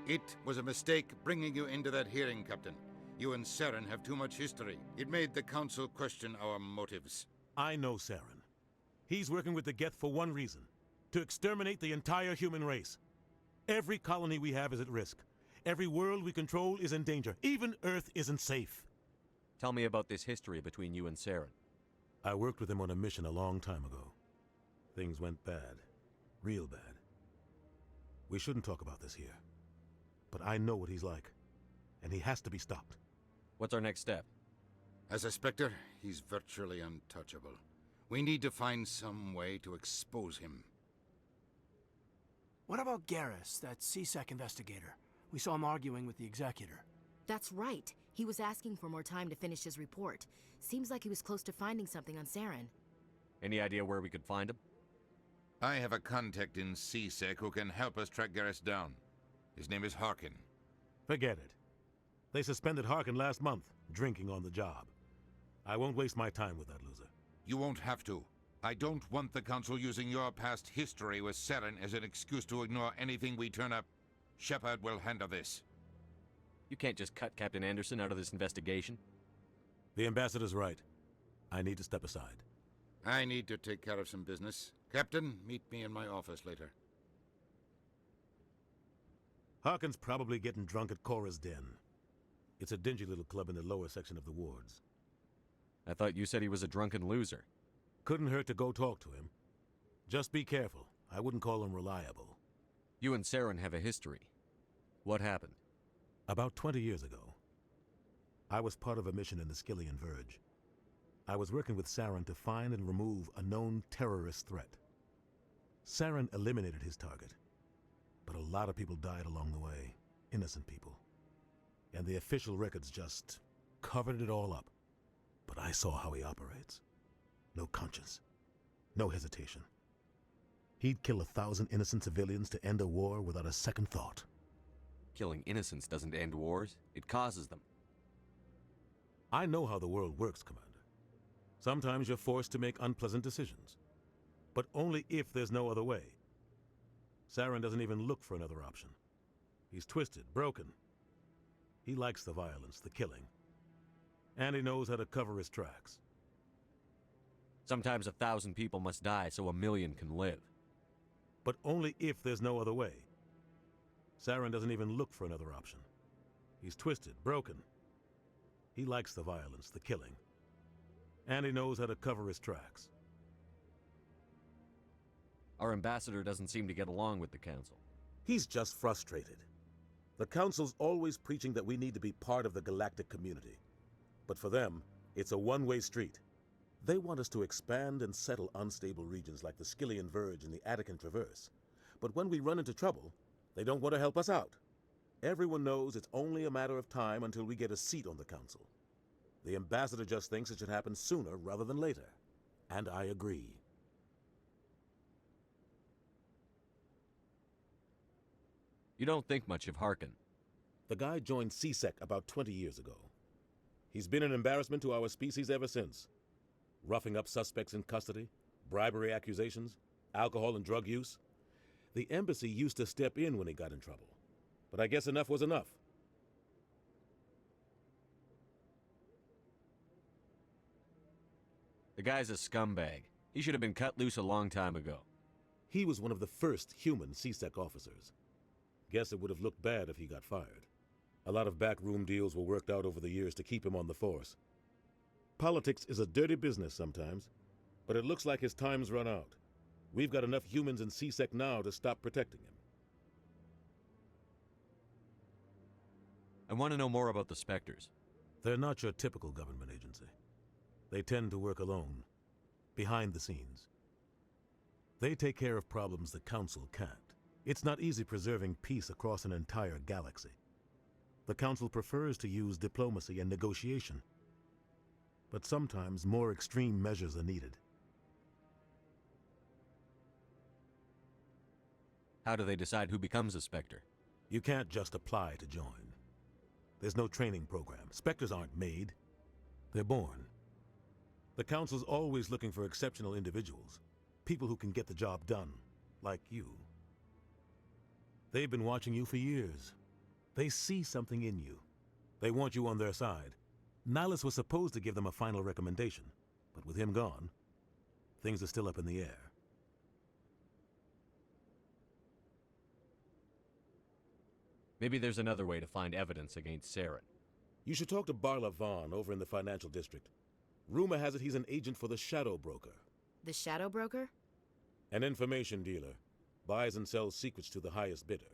It was a mistake bringing you into that hearing, Captain. You and Saren have too much history. It made the Council question our motives. I know Saren. He's working with the Geth for one reason. To exterminate the entire human race. Every colony we have is at risk. Every world we control is in danger. Even Earth isn't safe. Tell me about this history between you and Saren. I worked with him on a mission a long time ago. Things went bad. Real bad. We shouldn't talk about this here. But I know what he's like. And he has to be stopped. What's our next step? As a Spectre, he's virtually untouchable. We need to find some way to expose him. What about Garrus, that C-Sec investigator? We saw him arguing with the Executor. That's right. He was asking for more time to finish his report. Seems like he was close to finding something on Saren. Any idea where we could find him? I have a contact in C-Sec who can help us track Garrus down. His name is Harkin. Forget it. They suspended Harkin last month, drinking on the job. I won't waste my time with that loser. You won't have to. I don't want the Council using your past history with Saren as an excuse to ignore anything we turn up. Shepard will handle this. You can't just cut Captain Anderson out of this investigation. The Ambassador's right. I need to step aside. I need to take care of some business. Captain, meet me in my office later. Harkin's probably getting drunk at Cora's Den. It's a dingy little club in the lower section of the wards. I thought you said he was a drunken loser. Couldn't hurt to go talk to him. Just be careful. I wouldn't call him reliable. You and Saren have a history. What happened? About 20 years ago, I was part of a mission in the Skillian Verge. I was working with Saren to find and remove a known terrorist threat. Saren eliminated his target, but a lot of people died along the way, innocent people. And the official records just covered it all up. But I saw how he operates. No conscience, no hesitation. He'd kill 1,000 innocent civilians to end a war without a second thought. Killing innocents doesn't end wars, it causes them. I know how the world works, Commander. Sometimes you're forced to make unpleasant decisions. But only if there's no other way. Saren doesn't even look for another option. He's twisted, broken. He likes the violence, the killing. And he knows how to cover his tracks. Sometimes 1,000 people must die so 1,000,000 can live. But only if there's no other way. Saren doesn't even look for another option. He's twisted, broken. He likes the violence, the killing. And he knows how to cover his tracks. Our ambassador doesn't seem to get along with the Council. He's just frustrated. The Council's always preaching that we need to be part of the galactic community. But for them, it's a one-way street. They want us to expand and settle unstable regions like the Skillian Verge and the Attican Traverse. But when we run into trouble, they don't want to help us out. Everyone knows it's only a matter of time until we get a seat on the Council. The Ambassador just thinks it should happen sooner rather than later. And I agree. You don't think much of Harkin. The guy joined C-Sec about 20 years ago. He's been an embarrassment to our species ever since. Roughing up suspects in custody, bribery accusations, alcohol and drug use. The embassy used to step in when he got in trouble. But I guess enough was enough. The guy's a scumbag. He should have been cut loose a long time ago. He was one of the first human C-Sec officers. Guess it would have looked bad if he got fired. A lot of backroom deals were worked out over the years to keep him on the force. Politics is a dirty business sometimes, but it looks like his time's run out. We've got enough humans in C-Sec now to stop protecting him. I want to know more about the Spectres. They're not your typical government agency. They tend to work alone, behind the scenes. They take care of problems the Council can't. It's not easy preserving peace across an entire galaxy. The Council prefers to use diplomacy and negotiation. But sometimes more extreme measures are needed. How do they decide who becomes a Spectre? You can't just apply to join. There's no training program. Spectres aren't made. They're born. The Council's always looking for exceptional individuals. People who can get the job done, like you. They've been watching you for years, They see something in you. They want you on their side. Nihilus was supposed to give them a final recommendation, but with him gone, things are still up in the air. Maybe there's another way to find evidence against Saren. You should talk to Barla Vaughn over in the financial district. Rumor has it he's an agent for the Shadow Broker. The Shadow Broker? An information dealer. Buys and sells secrets to the highest bidder.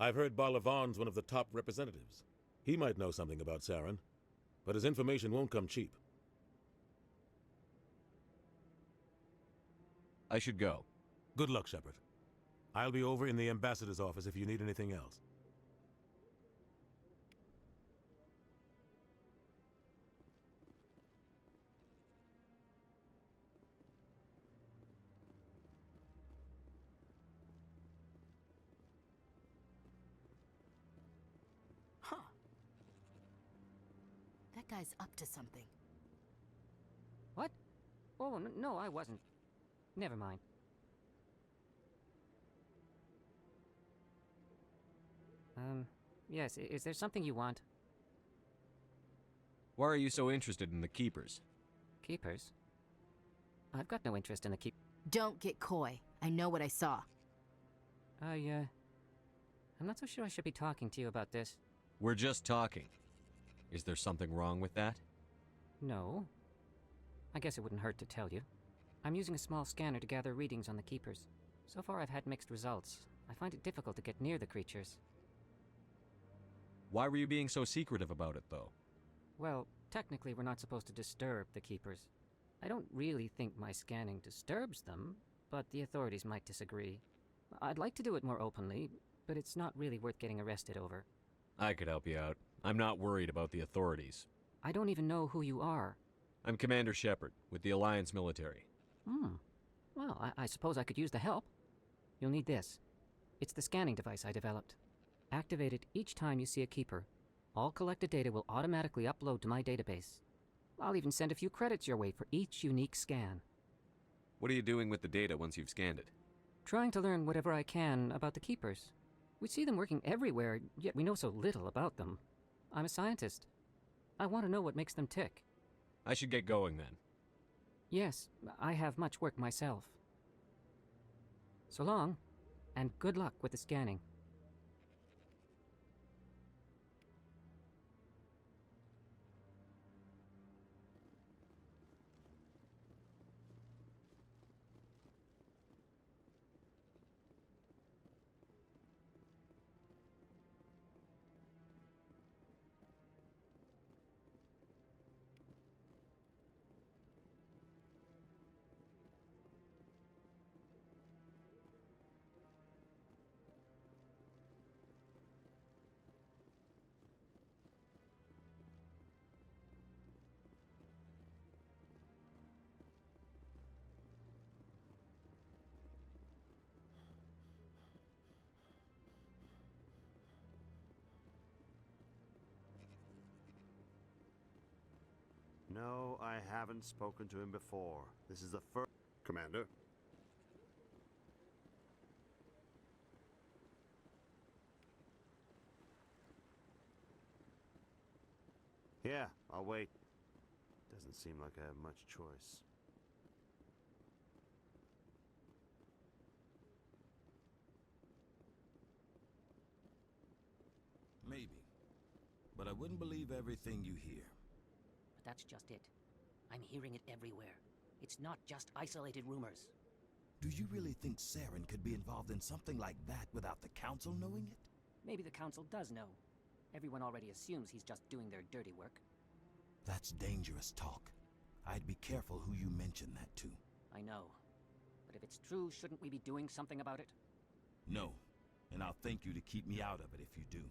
I've heard Barla Vaughn's one of the top representatives. He might know something about Saren, but his information won't come cheap. I should go. Good luck, Shepard. I'll be over in the ambassador's office if you need anything else. Huh. That guy's up to something. What? Oh, no, I wasn't. Never mind. Yes, is there something you want? Why are you so interested in the Keepers? Keepers? I've got no interest in the Don't get coy. I know what I saw. I'm not so sure I should be talking to you about this. We're just talking. Is there something wrong with that? No. I guess it wouldn't hurt to tell you. I'm using a small scanner to gather readings on the Keepers. So far I've had mixed results. I find it difficult to get near the creatures. Why were you being so secretive about it, though? Well, technically we're not supposed to disturb the Keepers. I don't really think my scanning disturbs them, but the authorities might disagree. I'd like to do it more openly, but it's not really worth getting arrested over. I could help you out. I'm not worried about the authorities. I don't even know who you are. I'm Commander Shepard, with the Alliance military. Well, I suppose I could use the help. You'll need this. It's the scanning device I developed. Activate it each time you see a Keeper. All collected data will automatically upload to my database. I'll even send a few credits your way for each unique scan. What are you doing with the data once you've scanned it? Trying to learn whatever I can about the Keepers. We see them working everywhere, yet we know so little about them. I'm a scientist. I want to know what makes them tick. I should get going then. Yes, I have much work myself. So long, and good luck with the scanning. No, I haven't spoken to him before. This is the first... Commander? Yeah, I'll wait. Doesn't seem like I have much choice. Maybe. But I wouldn't believe everything you hear. But that's just it. I'm hearing it everywhere. It's not just isolated rumors. Do you really think Saren could be involved in something like that without the Council knowing it? Maybe the Council does know. Everyone already assumes he's just doing their dirty work. That's dangerous talk. I'd be careful who you mention that to. I know. But if it's true, shouldn't we be doing something about it? No. And I'll thank you to keep me out of it if you do.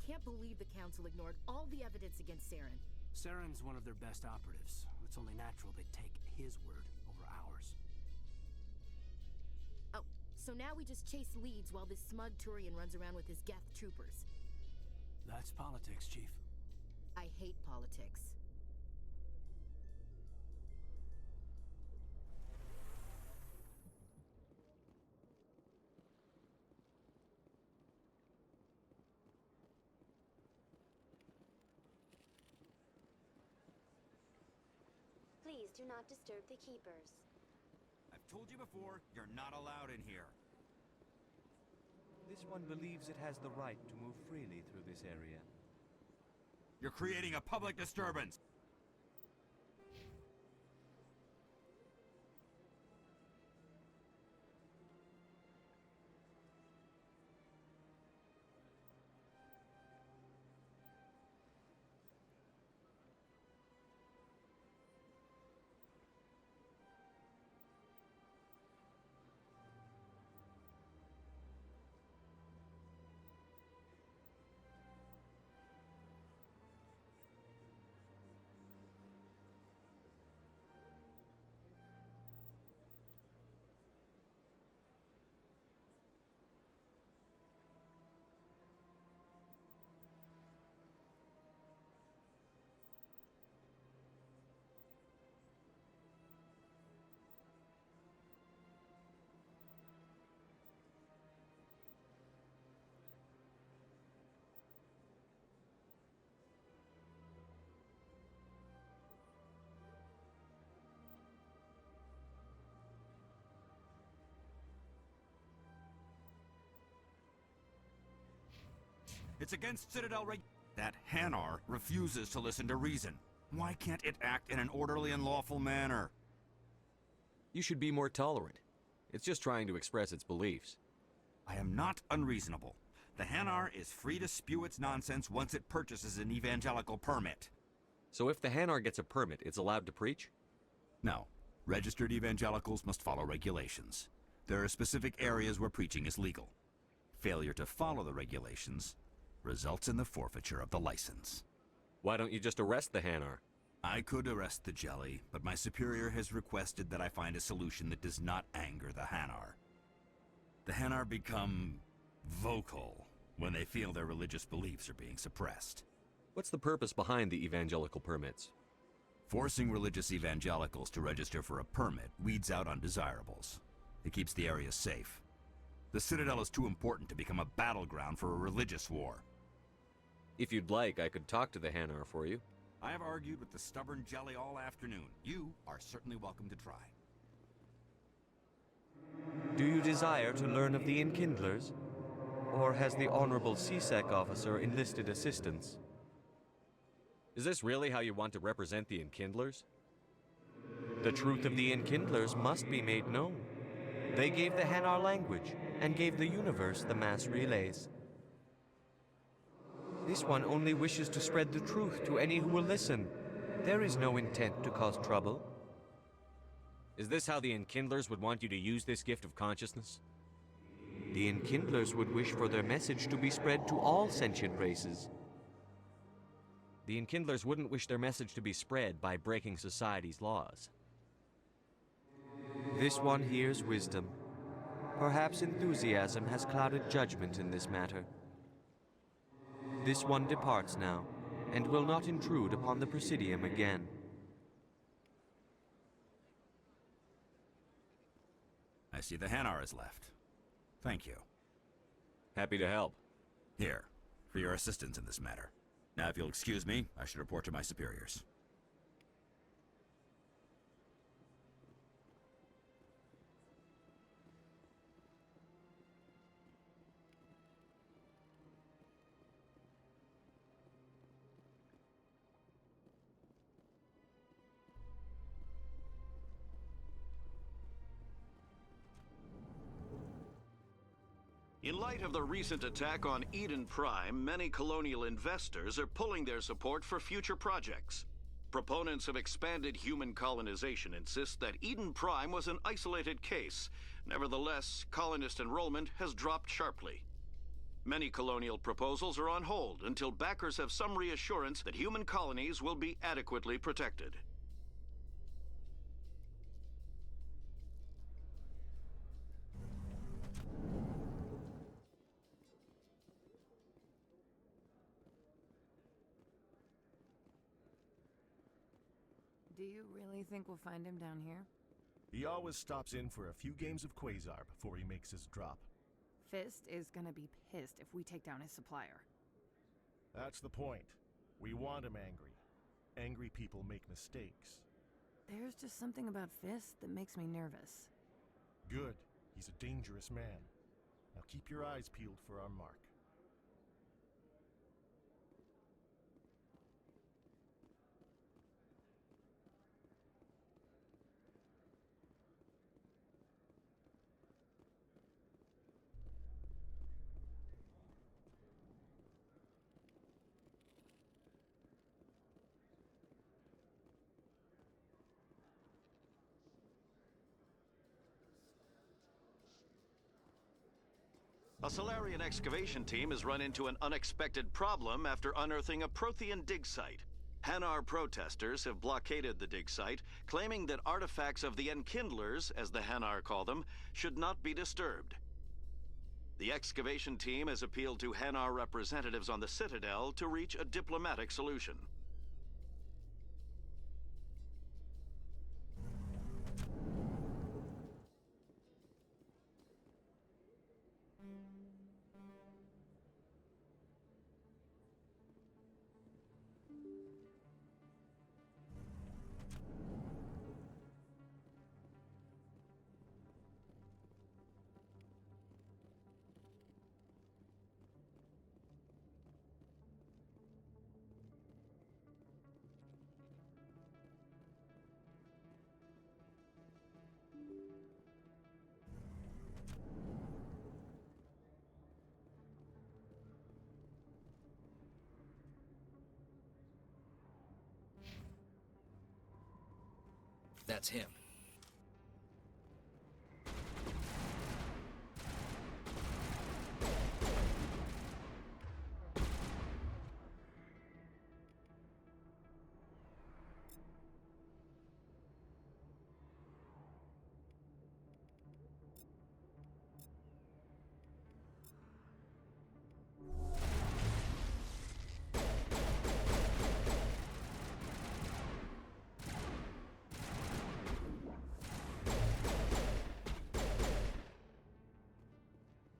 can't believe the Council ignored all the evidence against Saren. Saren's one of their best operatives. It's only natural they'd take his word over ours. Oh, so now we just chase leads while this smug Turian runs around with his Geth troopers. That's politics, Chief. I hate politics. Please do not disturb the keepers. I've told you before, you're not allowed in here. This one believes it has the right to move freely through this area. You're creating a public disturbance! It's against Citadel That Hanar refuses to listen to reason. Why can't it act in an orderly and lawful manner? You should be more tolerant. It's just trying to express its beliefs. I am not unreasonable. The Hanar is free to spew its nonsense once it purchases an evangelical permit. So if the Hanar gets a permit, it's allowed to preach? No. Registered evangelicals must follow regulations. There are specific areas where preaching is legal. Failure to follow the regulations results in the forfeiture of the license. Why don't you just arrest the Hanar? I could arrest the jelly, but my superior has requested that I find a solution that does not anger the Hanar. The Hanar become vocal when they feel their religious beliefs are being suppressed. What's the purpose behind the evangelical permits? Forcing religious evangelicals to register for a permit weeds out undesirables. It keeps the area safe. The Citadel is too important to become a battleground for a religious war. If you'd like, I could talk to the Hanar for you. I have argued with the stubborn jelly all afternoon. You are certainly welcome to try. Do you desire to learn of the Enkindlers? Or has the Honorable CSEC officer enlisted assistance? Is this really how you want to represent the Enkindlers? The truth of the Enkindlers must be made known. They gave the Hanar language, and gave the universe the mass relays. This one only wishes to spread the truth to any who will listen. There is no intent to cause trouble. Is this how the Enkindlers would want you to use this gift of consciousness? The Enkindlers would wish for their message to be spread to all sentient races. The Enkindlers wouldn't wish their message to be spread by breaking society's laws. This one hears wisdom. Perhaps enthusiasm has clouded judgment in this matter. This one departs now, and will not intrude upon the Presidium again. I see the Hanar is left. Thank you. Happy to help. Here, for your assistance in this matter. Now, if you'll excuse me, I should report to my superiors. In light of the recent attack on Eden Prime, many colonial investors are pulling their support for future projects. Proponents of expanded human colonization insist that Eden Prime was an isolated case. Nevertheless, colonist enrollment has dropped sharply. Many colonial proposals are on hold until backers have some reassurance that human colonies will be adequately protected. Do you really think we'll find him down here? He always stops in for a few games of Quasar before he makes his drop. Fist is gonna be pissed if we take down his supplier. That's the point. We want him angry. Angry people make mistakes. There's just something about Fist that makes me nervous. Good. He's a dangerous man. Now keep your eyes peeled for our mark. A Solarian excavation team has run into an unexpected problem after unearthing a Prothean dig site. Hanar protesters have blockaded the dig site, claiming that artifacts of the Enkindlers, as the Hanar call them, should not be disturbed. The excavation team has appealed to Hanar representatives on the Citadel to reach a diplomatic solution. That's him.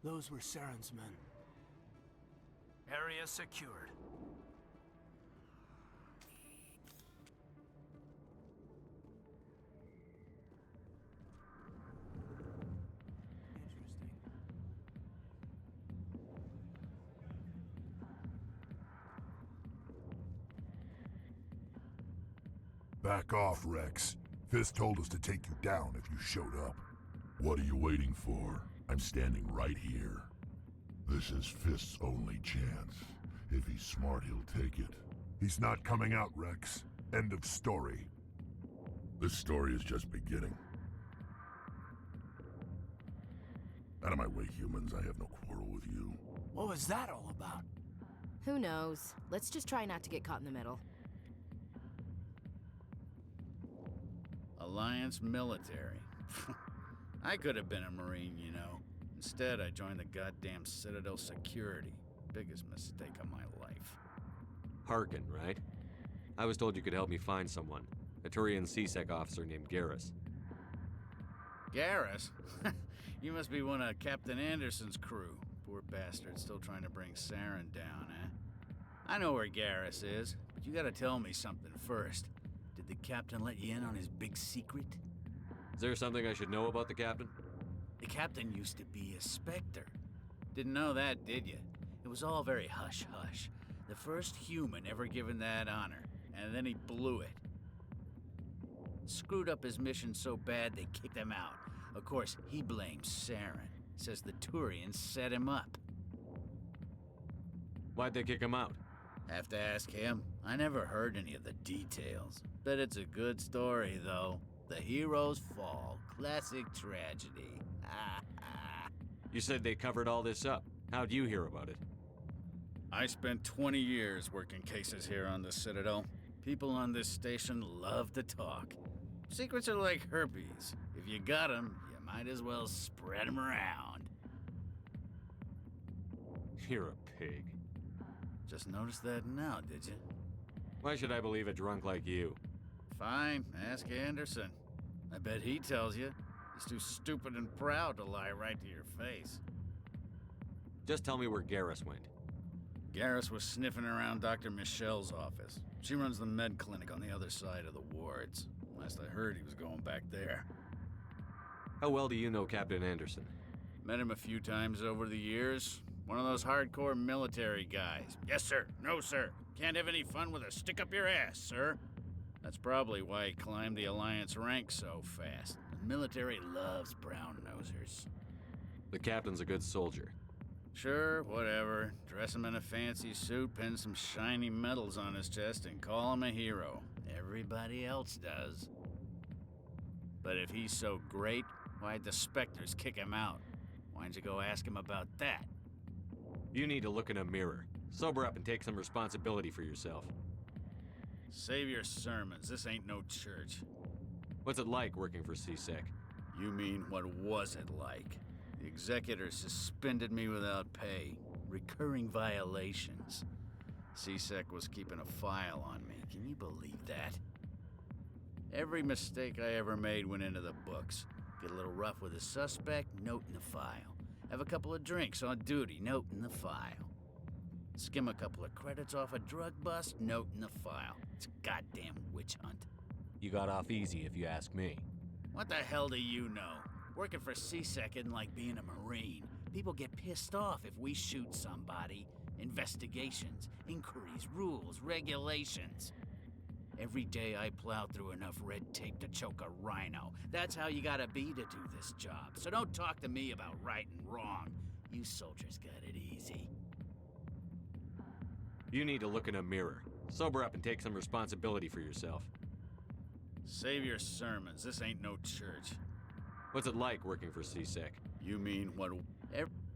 Those were Saren's men. Area secured. Back off, Rex. Fist told us to take you down if you showed up. What are you waiting for? I'm standing right here. This is Fist's only chance. If he's smart, he'll take it. He's not coming out, Rex. End of story. This story is just beginning. Out of my way, humans. I have no quarrel with you. What was that all about? Who knows? Let's just try not to get caught in the middle. Alliance military. I could have been a Marine, you know. Instead, I joined the goddamn Citadel security. Biggest mistake of my life. Harkin, right? I was told you could help me find someone. A Turian CSEC officer named Garrus. Garrus? You must be one of Captain Anderson's crew. Poor bastard, still trying to bring Saren down, eh? I know where Garrus is, but you gotta tell me something first. Did the captain let you in on his big secret? Is there something I should know about the captain? The captain used to be a Spectre. Didn't know that, did you? It was all very hush-hush. The first human ever given that honor, and then he blew it. Screwed up his mission so bad they kicked him out. Of course, he blames Saren. Says the Turians set him up. Why'd they kick him out? Have to ask him. I never heard any of the details. Bet it's a good story, though. The heroes fall. Classic tragedy. You said they covered all this up. How'd you hear about it? I spent 20 years working cases here on the Citadel. People on this station love to talk. Secrets are like herpes. If you got 'em, you might as well spread 'em around. You're a pig. Just noticed that now, did you? Why should I believe a drunk like you? Fine, ask Anderson. I bet he tells you. He's too stupid and proud to lie right to your face. Just tell me where Garrus went. Garrus was sniffing around Dr. Michelle's office. She runs the med clinic on the other side of the wards. Last I heard, he was going back there. How well do you know Captain Anderson? Met him a few times over the years. One of those hardcore military guys. Yes, sir. No, sir. Can't have any fun with a stick up your ass, sir. That's probably why he climbed the Alliance ranks so fast. The military loves brown-nosers. The captain's a good soldier. Sure, whatever. Dress him in a fancy suit, pin some shiny medals on his chest, and call him a hero. Everybody else does. But if he's so great, why'd the Spectres kick him out? Why'd you go ask him about that? You need to look in a mirror. Sober up and take some responsibility for yourself. Save your sermons. This ain't no church. What's it like working for CSEC? You mean, what was it like? The executor suspended me without pay. Recurring violations. CSEC was keeping a file on me. Can you believe that? Every mistake I ever made went into the books. Get a little rough with a suspect, note in the file. Have a couple of drinks on duty, note in the file. Skim a couple of credits off a drug bust, note in the file. It's a goddamn witch hunt. You got off easy, if you ask me. What the hell do you know? Working for CSEC isn't like being a Marine. People get pissed off if we shoot somebody. Investigations, inquiries, rules, regulations. Every day I plow through enough red tape to choke a rhino. That's how you gotta be to do this job. So don't talk to me about right and wrong. You soldiers got it easy. You need to look in a mirror. Sober up and take some responsibility for yourself. Save your sermons. This ain't no church. What's it like working for CSEC? You mean what?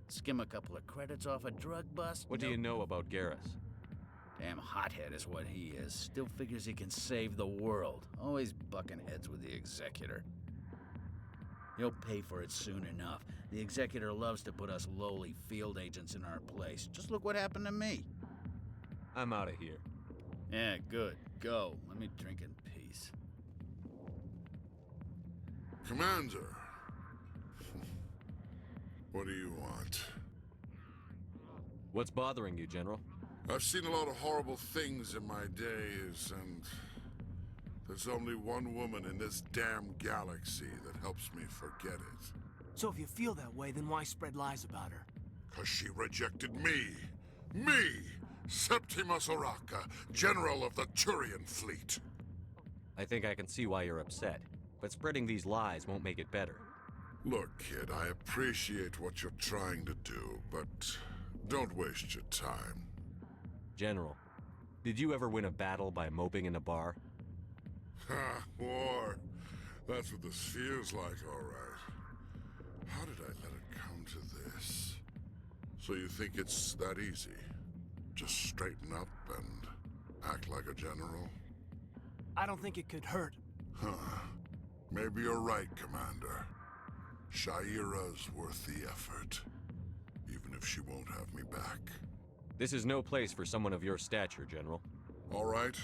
Skim a couple of credits off a drug bust? What do you know about Garrus? Damn hothead is what he is. Still figures he can save the world. Always bucking heads with the executor. He'll pay for it soon enough. The executor loves to put us lowly field agents in our place. Just look what happened to me. I'm out of here. Yeah, good. Go. Let me drink in peace. Commander. What do you want? What's bothering you, General? I've seen a lot of horrible things in my days, and there's only one woman in this damn galaxy that helps me forget it. So if you feel that way, then why spread lies about her? 'Cause she rejected me! Me! Septimus Oraka, General of the Turian Fleet! I think I can see why you're upset, but spreading these lies won't make it better. Look, kid, I appreciate what you're trying to do, but don't waste your time. General, did you ever win a battle by moping in a bar? Ha, war. That's what this feels like, all right. How did I let it come to this? So you think it's that easy? Just straighten up and act like a general? I don't think it could hurt. Huh. Maybe you're right, Commander. Shaira's worth the effort, even if she won't have me back. This is no place for someone of your stature, General. All right,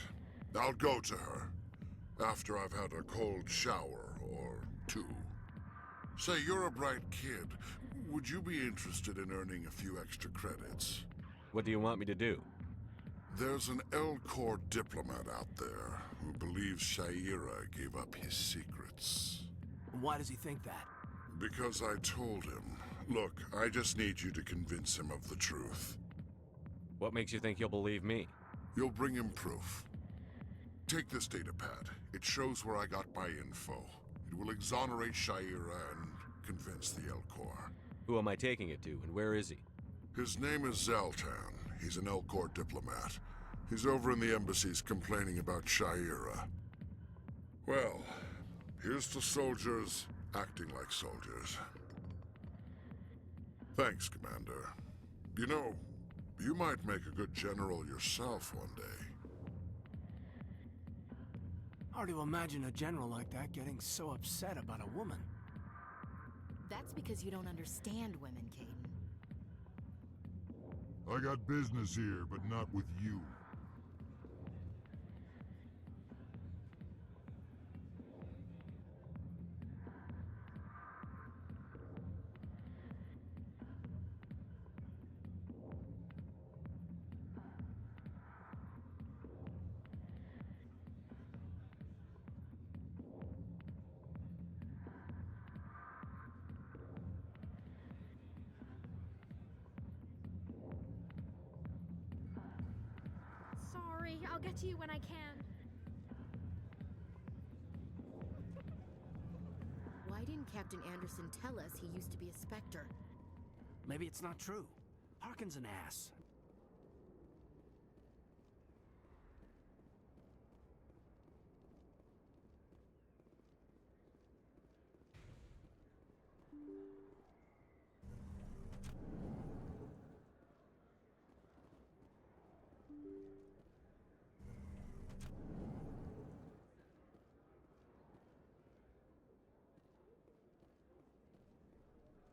I'll go to her, after I've had a cold shower or two. Say, you're a bright kid. Would you be interested in earning a few extra credits? What do you want me to do? There's an L-Corps diplomat out there who believes Shaira gave up his secrets. Why does he think that? Because I told him. Look, I just need you to convince him of the truth. What makes you think he'll believe me? You'll bring him proof. Take this datapad. It shows where I got my info. It will exonerate Shaira and convince the L-Corps. Who am I taking it to, and where is he? His name is Zaltan. He's an L-Corps diplomat. He's over in the embassies complaining about Shaira. Well, here's to soldiers acting like soldiers. Thanks, Commander. You know, you might make a good general yourself one day. Hard to imagine a general like that getting so upset about a woman. That's because you don't understand women, Caden. I got business here, but not with you. Sorry, I'll get to you when I can. Why didn't Captain Anderson tell us he used to be a Spectre? Maybe it's not true. Harkin's an ass.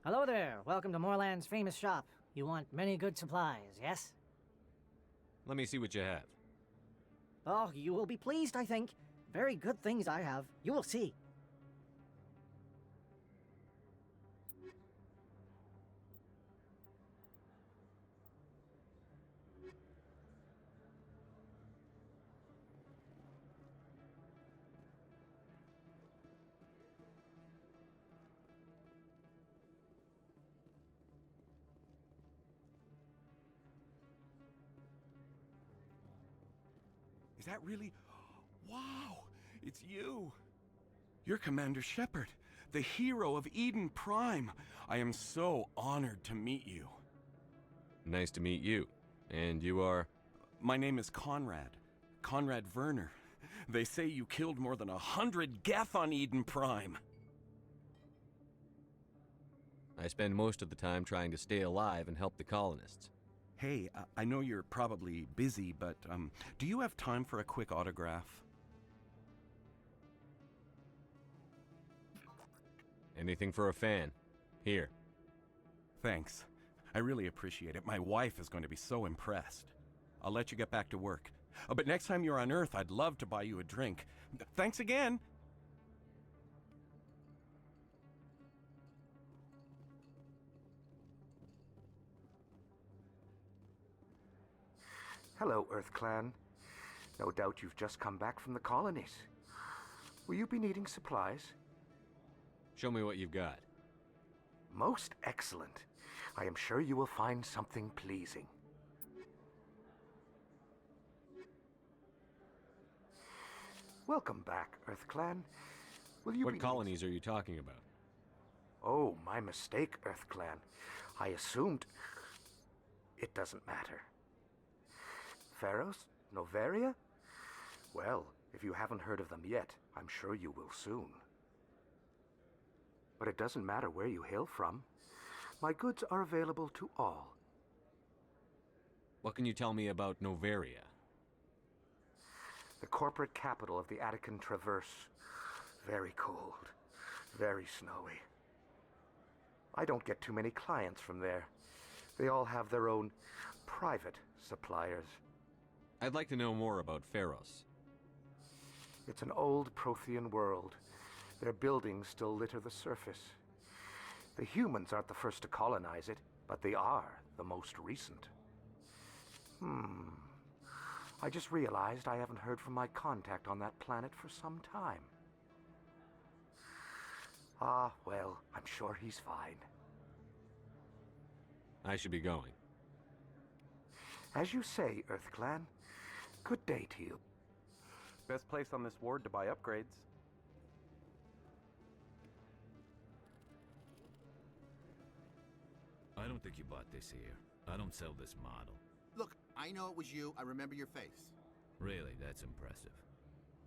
Hello there. Welcome to Moorland's famous shop. You want many good supplies, yes? Let me see what you have. Oh, you will be pleased, I think. Very good things I have. You will see. Is that really... Wow! It's you! You're Commander Shepard, the hero of Eden Prime. I am so honored to meet you. Nice to meet you. And you are? My name is Conrad. Conrad Werner. They say you killed more than 100 Geth on Eden Prime. I spend most of the time trying to stay alive and help the colonists. Hey, I know you're probably busy, but do you have time for a quick autograph? Anything for a fan. Here. Thanks. I really appreciate it. My wife is going to be so impressed. I'll let you get back to work. But next time you're on Earth, I'd love to buy you a drink. Thanks again! Hello, Earth Clan. No doubt you've just come back from the colonies. Will you be needing supplies? Show me what you've got. Most excellent. I am sure you will find something pleasing. Welcome back, Earth Clan. Will you What colonies are you talking about? Oh, my mistake, Earth Clan. I assumed... It doesn't matter. Pharos? Noveria? Well, if you haven't heard of them yet, I'm sure you will soon. But it doesn't matter where you hail from. My goods are available to all. What can you tell me about Noveria? The corporate capital of the Attican Traverse. Very cold. Very snowy. I don't get too many clients from there. They all have their own private suppliers. I'd like to know more about Pharos. It's an old Prothean world. Their buildings still litter the surface. The humans aren't the first to colonize it, but they are the most recent. I just realized I haven't heard from my contact on that planet for some time. Ah, well, I'm sure he's fine. I should be going. As you say, Earth Clan. Good day to you. Best place on this ward to buy upgrades. I don't think you bought this here. I don't sell this model. Look, I know it was you. I remember your face. Really, that's impressive.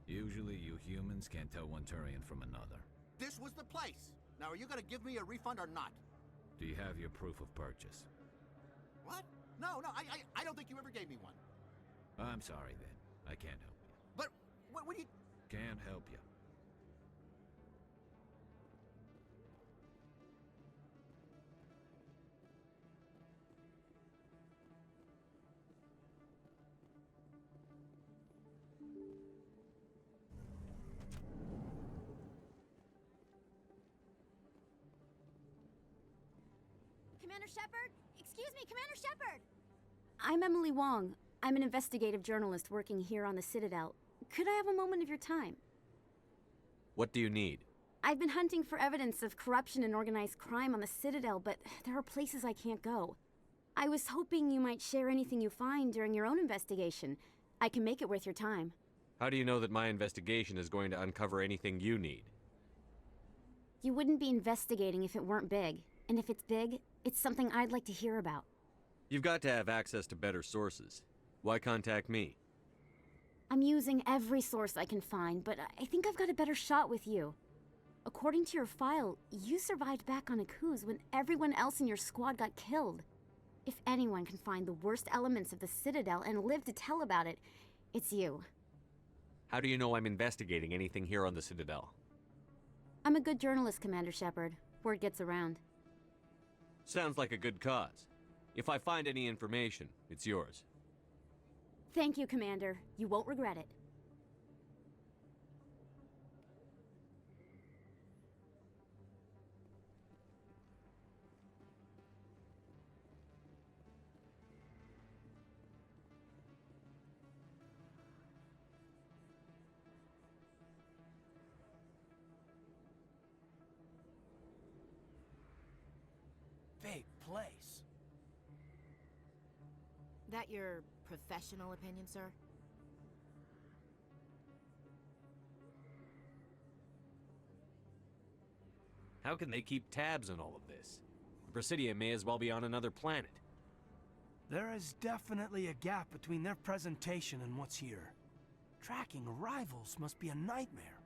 Usually you humans can't tell one Turian from another. This was the place. Now, are you gonna give me a refund or not? Do you have your proof of purchase? What? No, I don't think you ever gave me one. I'm sorry then. I can't help you. But what do you... Can't help you. Commander Shepard? Excuse me, Commander Shepard! I'm Emily Wong. I'm an investigative journalist working here on the Citadel. Could I have a moment of your time? What do you need? I've been hunting for evidence of corruption and organized crime on the Citadel, but there are places I can't go. I was hoping you might share anything you find during your own investigation. I can make it worth your time. How do you know that my investigation is going to uncover anything you need? You wouldn't be investigating if it weren't big. And if it's big, it's something I'd like to hear about. You've got to have access to better sources. Why contact me? I'm using every source I can find, but I think I've got a better shot with you. According to your file, you survived back on Akuz when everyone else in your squad got killed. If anyone can find the worst elements of the Citadel and live to tell about it, it's you. How do you know I'm investigating anything here on the Citadel? I'm a good journalist, Commander Shepard. Word gets around. Sounds like a good cause. If I find any information, it's yours. Thank you, Commander. You won't regret it. Big place. That your professional opinion, sir? How can they keep tabs on all of this? The Presidium may as well be on another planet. There is definitely a gap between their presentation and what's here. Tracking arrivals must be a nightmare.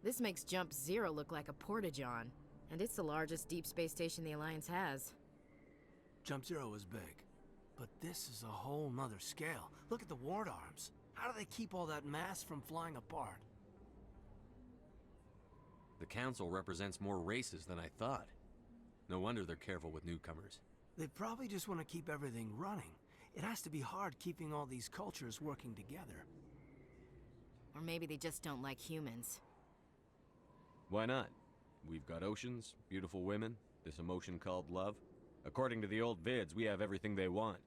This makes Jump Zero look like a porta-john, and it's the largest deep space station the Alliance has. Jump Zero is big, but this is a whole nother scale. Look at the ward arms. How do they keep all that mass from flying apart? The Council represents more races than I thought. No wonder they're careful with newcomers. They probably just want to keep everything running. It has to be hard keeping all these cultures working together. Or maybe they just don't like humans. Why not? We've got oceans, beautiful women, this emotion called love. According to the old vids, we have everything they want.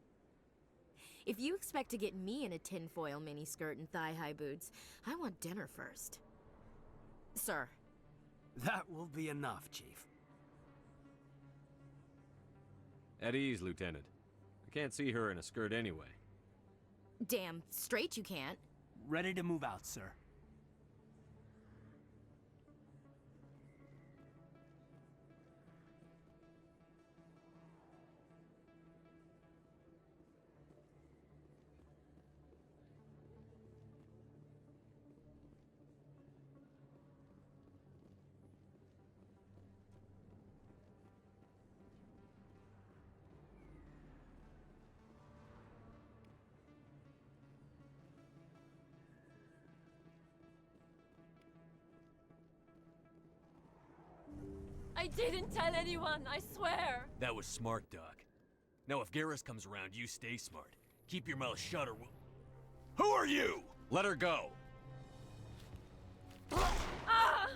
If you expect to get me in a tinfoil miniskirt and thigh-high boots, I want dinner first. Sir. That will be enough, Chief. At ease, Lieutenant. I can't see her in a skirt anyway. Damn straight you can't. Ready to move out, sir. I didn't tell anyone, I swear! That was smart, Doc. Now if Garrus comes around, you stay smart. Keep your mouth shut or we'll... Who are you? Let her go! Ah!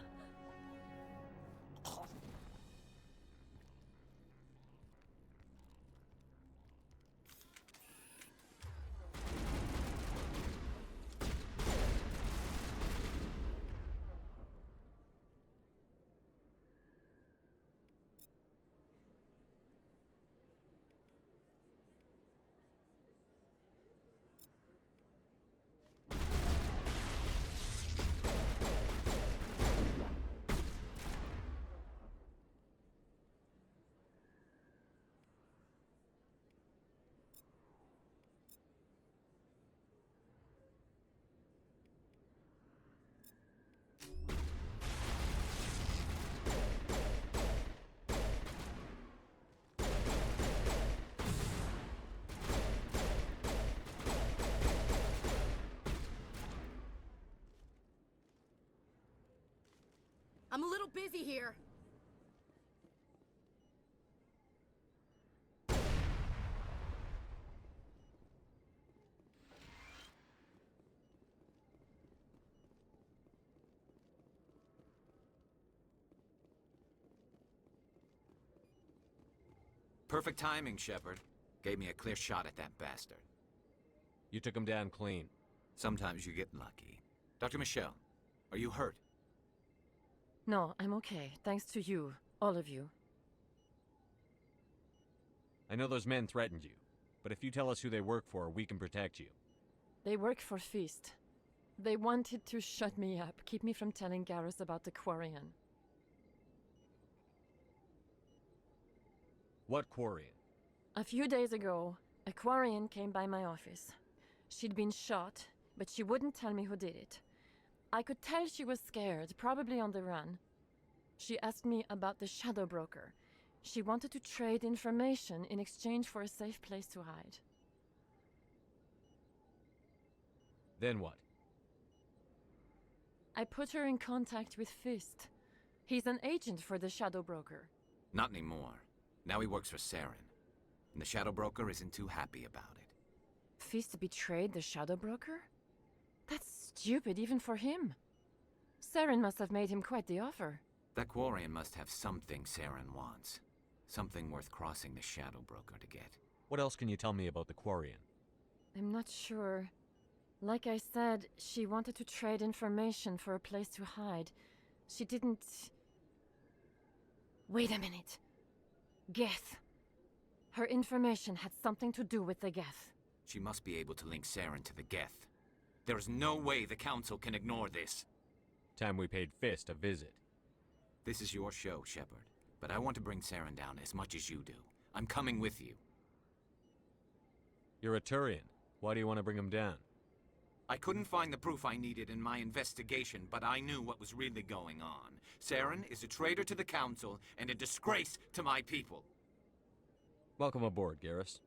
I'm a little busy here. Perfect timing, Shepard. Gave me a clear shot at that bastard. You took him down clean. Sometimes you get lucky. Dr. Michelle, are you hurt? No, I'm okay. Thanks to you. All of you. I know those men threatened you, but if you tell us who they work for, we can protect you. They work for Feast. They wanted to shut me up, keep me from telling Garrus about the Quarian. What Quarian? A few days ago, a Quarian came by my office. She'd been shot, but she wouldn't tell me who did it. I could tell she was scared, probably on the run. She asked me about the Shadow Broker. She wanted to trade information in exchange for a safe place to hide. Then what? I put her in contact with Fist. He's an agent for the Shadow Broker. Not anymore. Now he works for Saren. And the Shadow Broker isn't too happy about it. Fist betrayed the Shadow Broker? That's stupid even for him. Saren must have made him quite the offer. That Quarian must have something Saren wants. Something worth crossing the Shadow Broker to get. What else can you tell me about the Quarian? I'm not sure. Like I said, she wanted to trade information for a place to hide. She didn't... Wait a minute. Geth. Her information had something to do with the Geth. She must be able to link Saren to the Geth. There is no way the Council can ignore this. Time we paid Fist a visit. This is your show, Shepard. But I want to bring Saren down as much as you do. I'm coming with you. You're a Turian. Why do you want to bring him down? I couldn't find the proof I needed in my investigation, but I knew what was really going on. Saren is a traitor to the Council and a disgrace to my people. Welcome aboard, Garrus.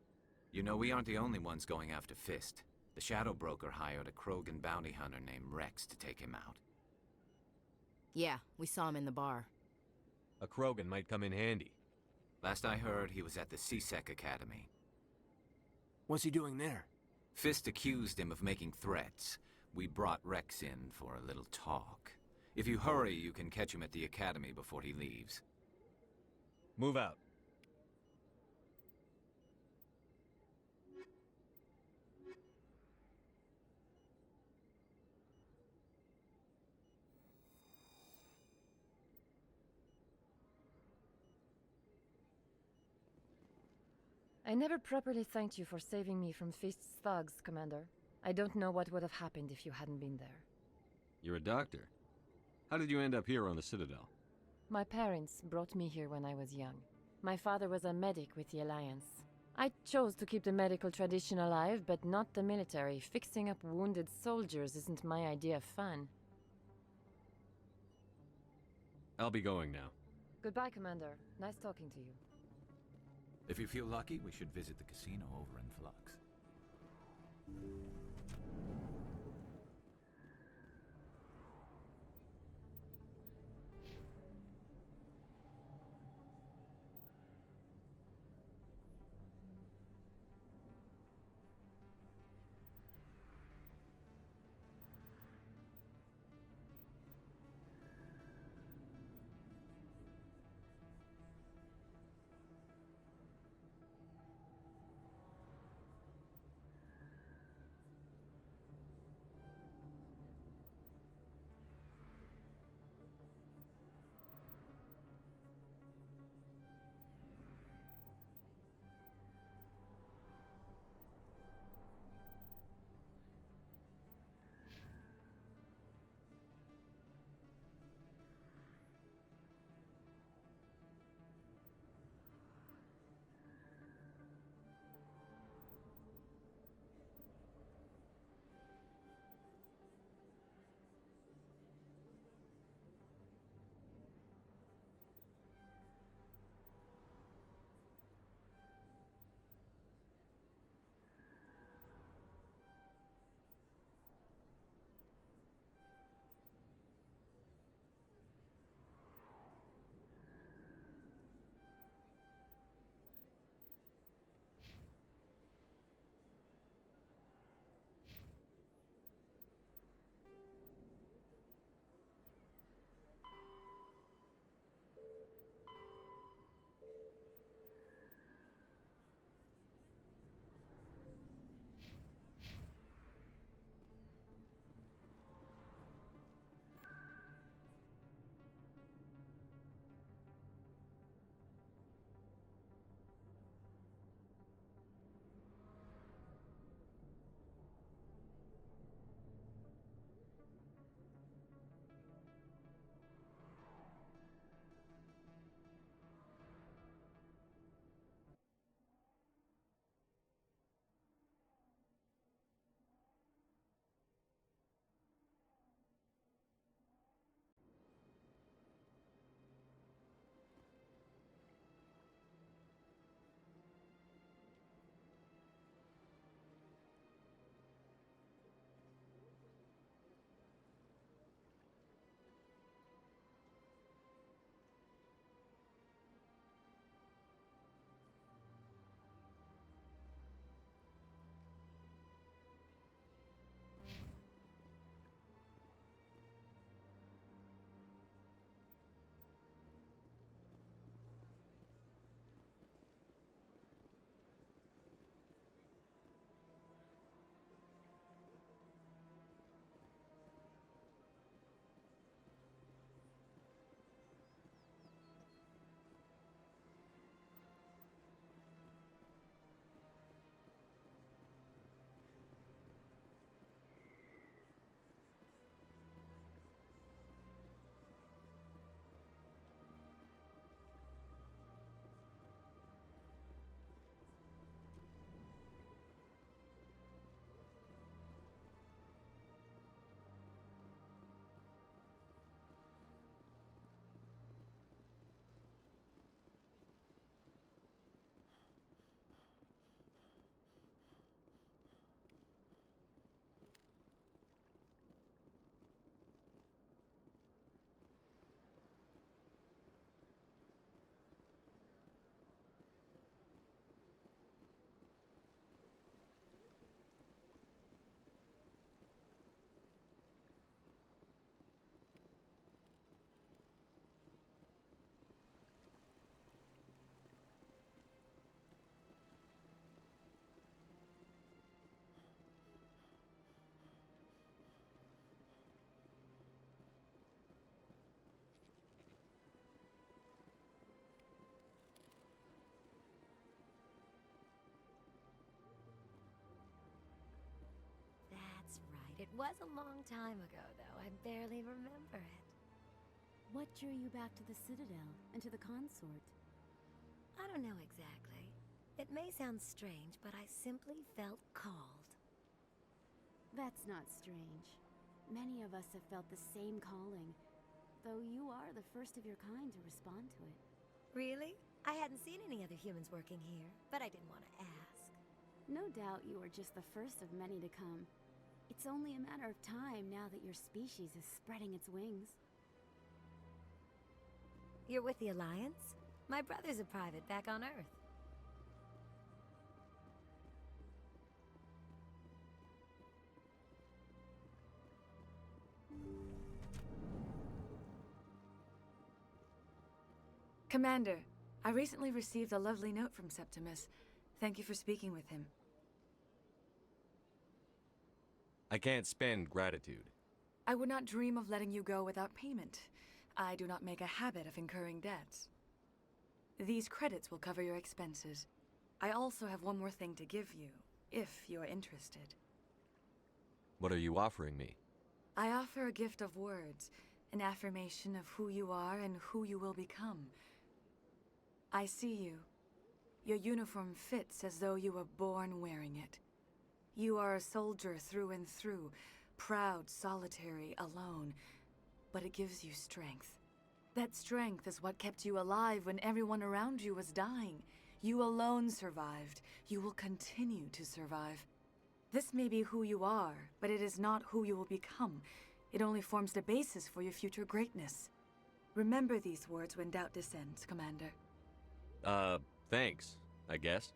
You know, we aren't the only ones going after Fist. The Shadow Broker hired a Krogan bounty hunter named Rex to take him out. Yeah, we saw him in the bar. A Krogan might come in handy. Last I heard, he was at the C-Sec Academy. What's he doing there? Fist accused him of making threats. We brought Rex in for a little talk. If you hurry, you can catch him at the Academy before he leaves. Move out. I never properly thanked you for saving me from Fist's thugs, Commander. I don't know what would have happened if you hadn't been there. You're a doctor. How did you end up here on the Citadel? My parents brought me here when I was young. My father was a medic with the Alliance. I chose to keep the medical tradition alive, but not the military. Fixing up wounded soldiers isn't my idea of fun. I'll be going now. Goodbye, Commander. Nice talking to you. If you feel lucky, we should visit the casino over in Flux. was a long time ago, though. I barely remember it. What drew you back to the Citadel and to the consort? I don't know exactly. It may sound strange, but I simply felt called. That's not strange. Many of us have felt the same calling, though you are the first of your kind to respond to it. Really? I hadn't seen any other humans working here, but I didn't want to ask. No doubt you are just the first of many to come. It's only a matter of time now that your species is spreading its wings. You're with the Alliance? My brother's a private back on Earth. Commander, I recently received a lovely note from Septimus. Thank you for speaking with him. I can't spend gratitude. I would not dream of letting you go without payment. I do not make a habit of incurring debts. These credits will cover your expenses. I also have one more thing to give you, if you are interested. What are you offering me? I offer a gift of words, an affirmation of who you are and who you will become. I see you. Your uniform fits as though you were born wearing it. You are a soldier through and through, proud, solitary, alone, but it gives you strength. That strength is what kept you alive when everyone around you was dying. You alone survived. You will continue to survive. This may be who you are, but it is not who you will become. It only forms the basis for your future greatness. Remember these words when doubt descends, Commander. Thanks, I guess.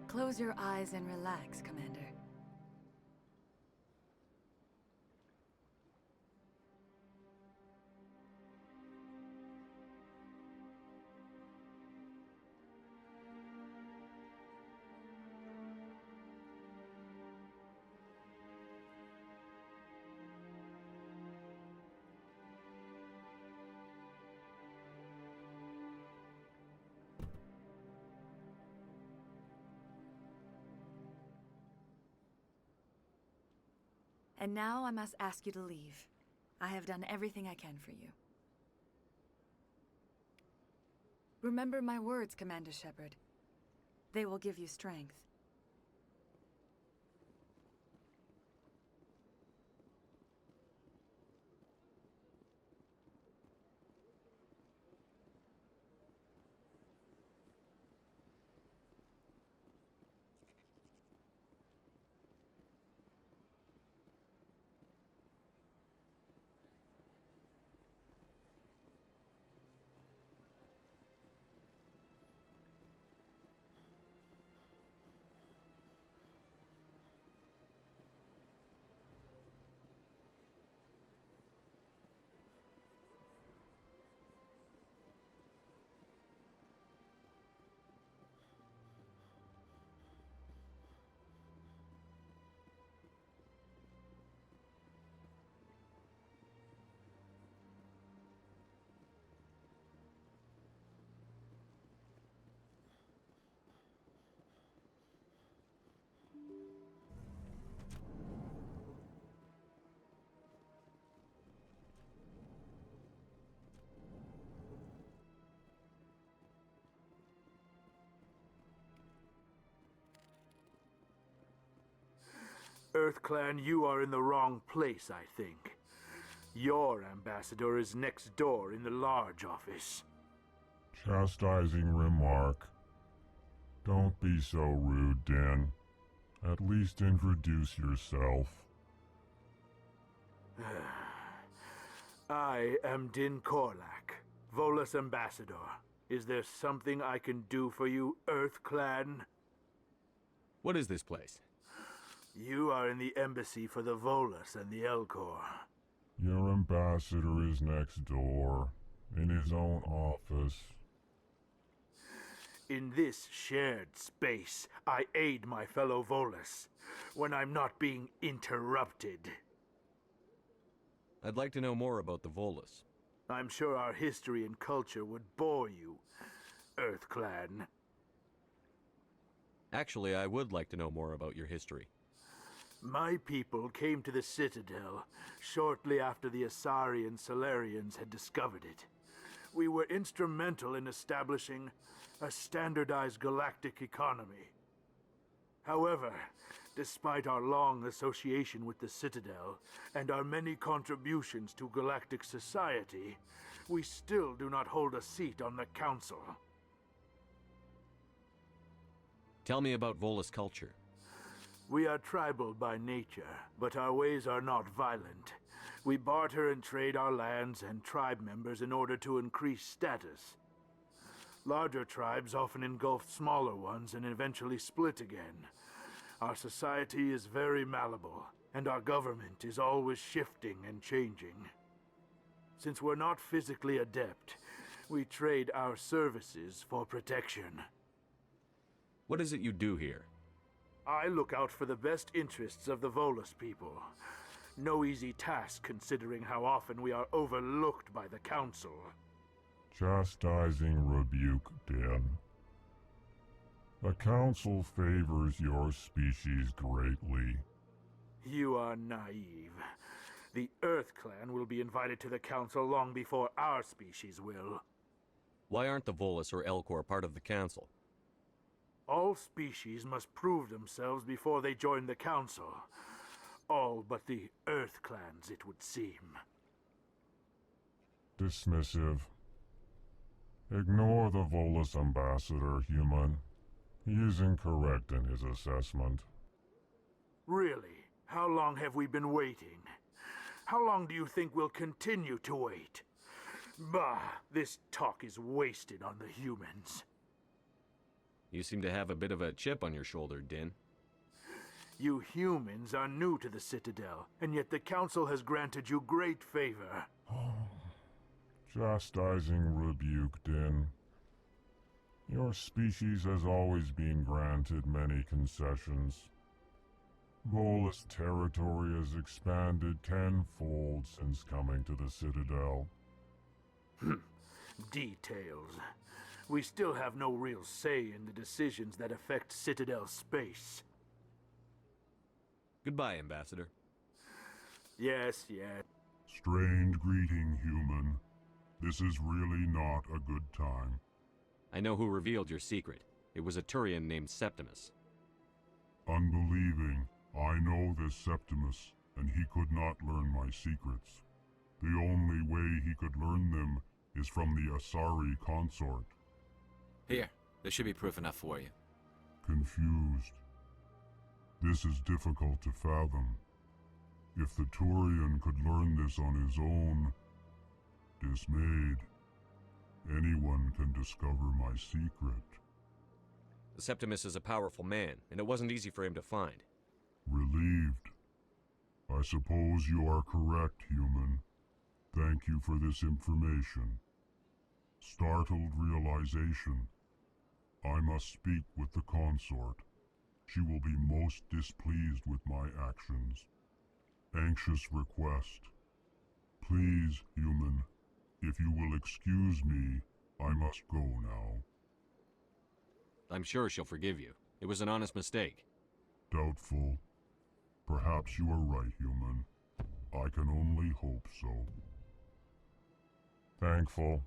Close your eyes and relax, Commander. And now I must ask you to leave. I have done everything I can for you. Remember my words, Commander Shepard. They will give you strength. EarthClan, you are in the wrong place, I think. Your ambassador is next door in the large office. Chastising remark. Don't be so rude, Din. At least introduce yourself. I am Din Korlak, Volus ambassador. Is there something I can do for you, EarthClan? What is this place? You are in the embassy for the Volus and the Elcor. Your ambassador is next door, in his own office. In this shared space, I aid my fellow Volus when I'm not being interrupted. I'd like to know more about the Volus. I'm sure our history and culture would bore you, EarthClan. Actually, I would like to know more about your history. My people came to the Citadel shortly after the Asari and Solarians had discovered it. We were instrumental in establishing a standardized galactic economy. However, despite our long association with the Citadel and our many contributions to galactic society, we still do not hold a seat on the Council. Tell me about Volus culture. We are tribal by nature, but our ways are not violent. We barter and trade our lands and tribe members in order to increase status. Larger tribes often engulf smaller ones and eventually split again. Our society is very malleable, and our government is always shifting and changing. Since we're not physically adept, we trade our services for protection. What is it you do here? I look out for the best interests of the Volus people. No easy task considering how often we are overlooked by the Council. Chastising rebuke, Den. The Council favors your species greatly. You are naive. The Earth Clan will be invited to the Council long before our species will. Why aren't the Volus or Elcor part of the Council? All species must prove themselves before they join the Council. All but the Earth Clans, it would seem. Dismissive. Ignore the Volus ambassador, human. He is incorrect in his assessment. Really? How long have we been waiting? How long do you think we'll continue to wait? Bah, this talk is wasted on the humans. You seem to have a bit of a chip on your shoulder, Din. You humans are new to the Citadel, and yet the Council has granted you great favor. Chastising rebuke, Din. Your species has always been granted many concessions. Volus territory has expanded tenfold since coming to the Citadel. Details. We still have no real say in the decisions that affect Citadel space. Goodbye, Ambassador. Yes. Strained greeting, human. This is really not a good time. I know who revealed your secret. It was a Turian named Septimus. Unbelieving. I know this Septimus, and he could not learn my secrets. The only way he could learn them is from the Asari consort. Here, there should be proof enough for you. Confused. This is difficult to fathom. If the Turian could learn this on his own, dismayed, anyone can discover my secret. Septimus is a powerful man, and it wasn't easy for him to find. Relieved. I suppose you are correct, human. Thank you for this information. Startled realization. I must speak with the consort. She will be most displeased with my actions. Anxious request. Please, human, if you will excuse me, I must go now. I'm sure she'll forgive you. It was an honest mistake. Doubtful. Perhaps you are right, human. I can only hope so. Thankful.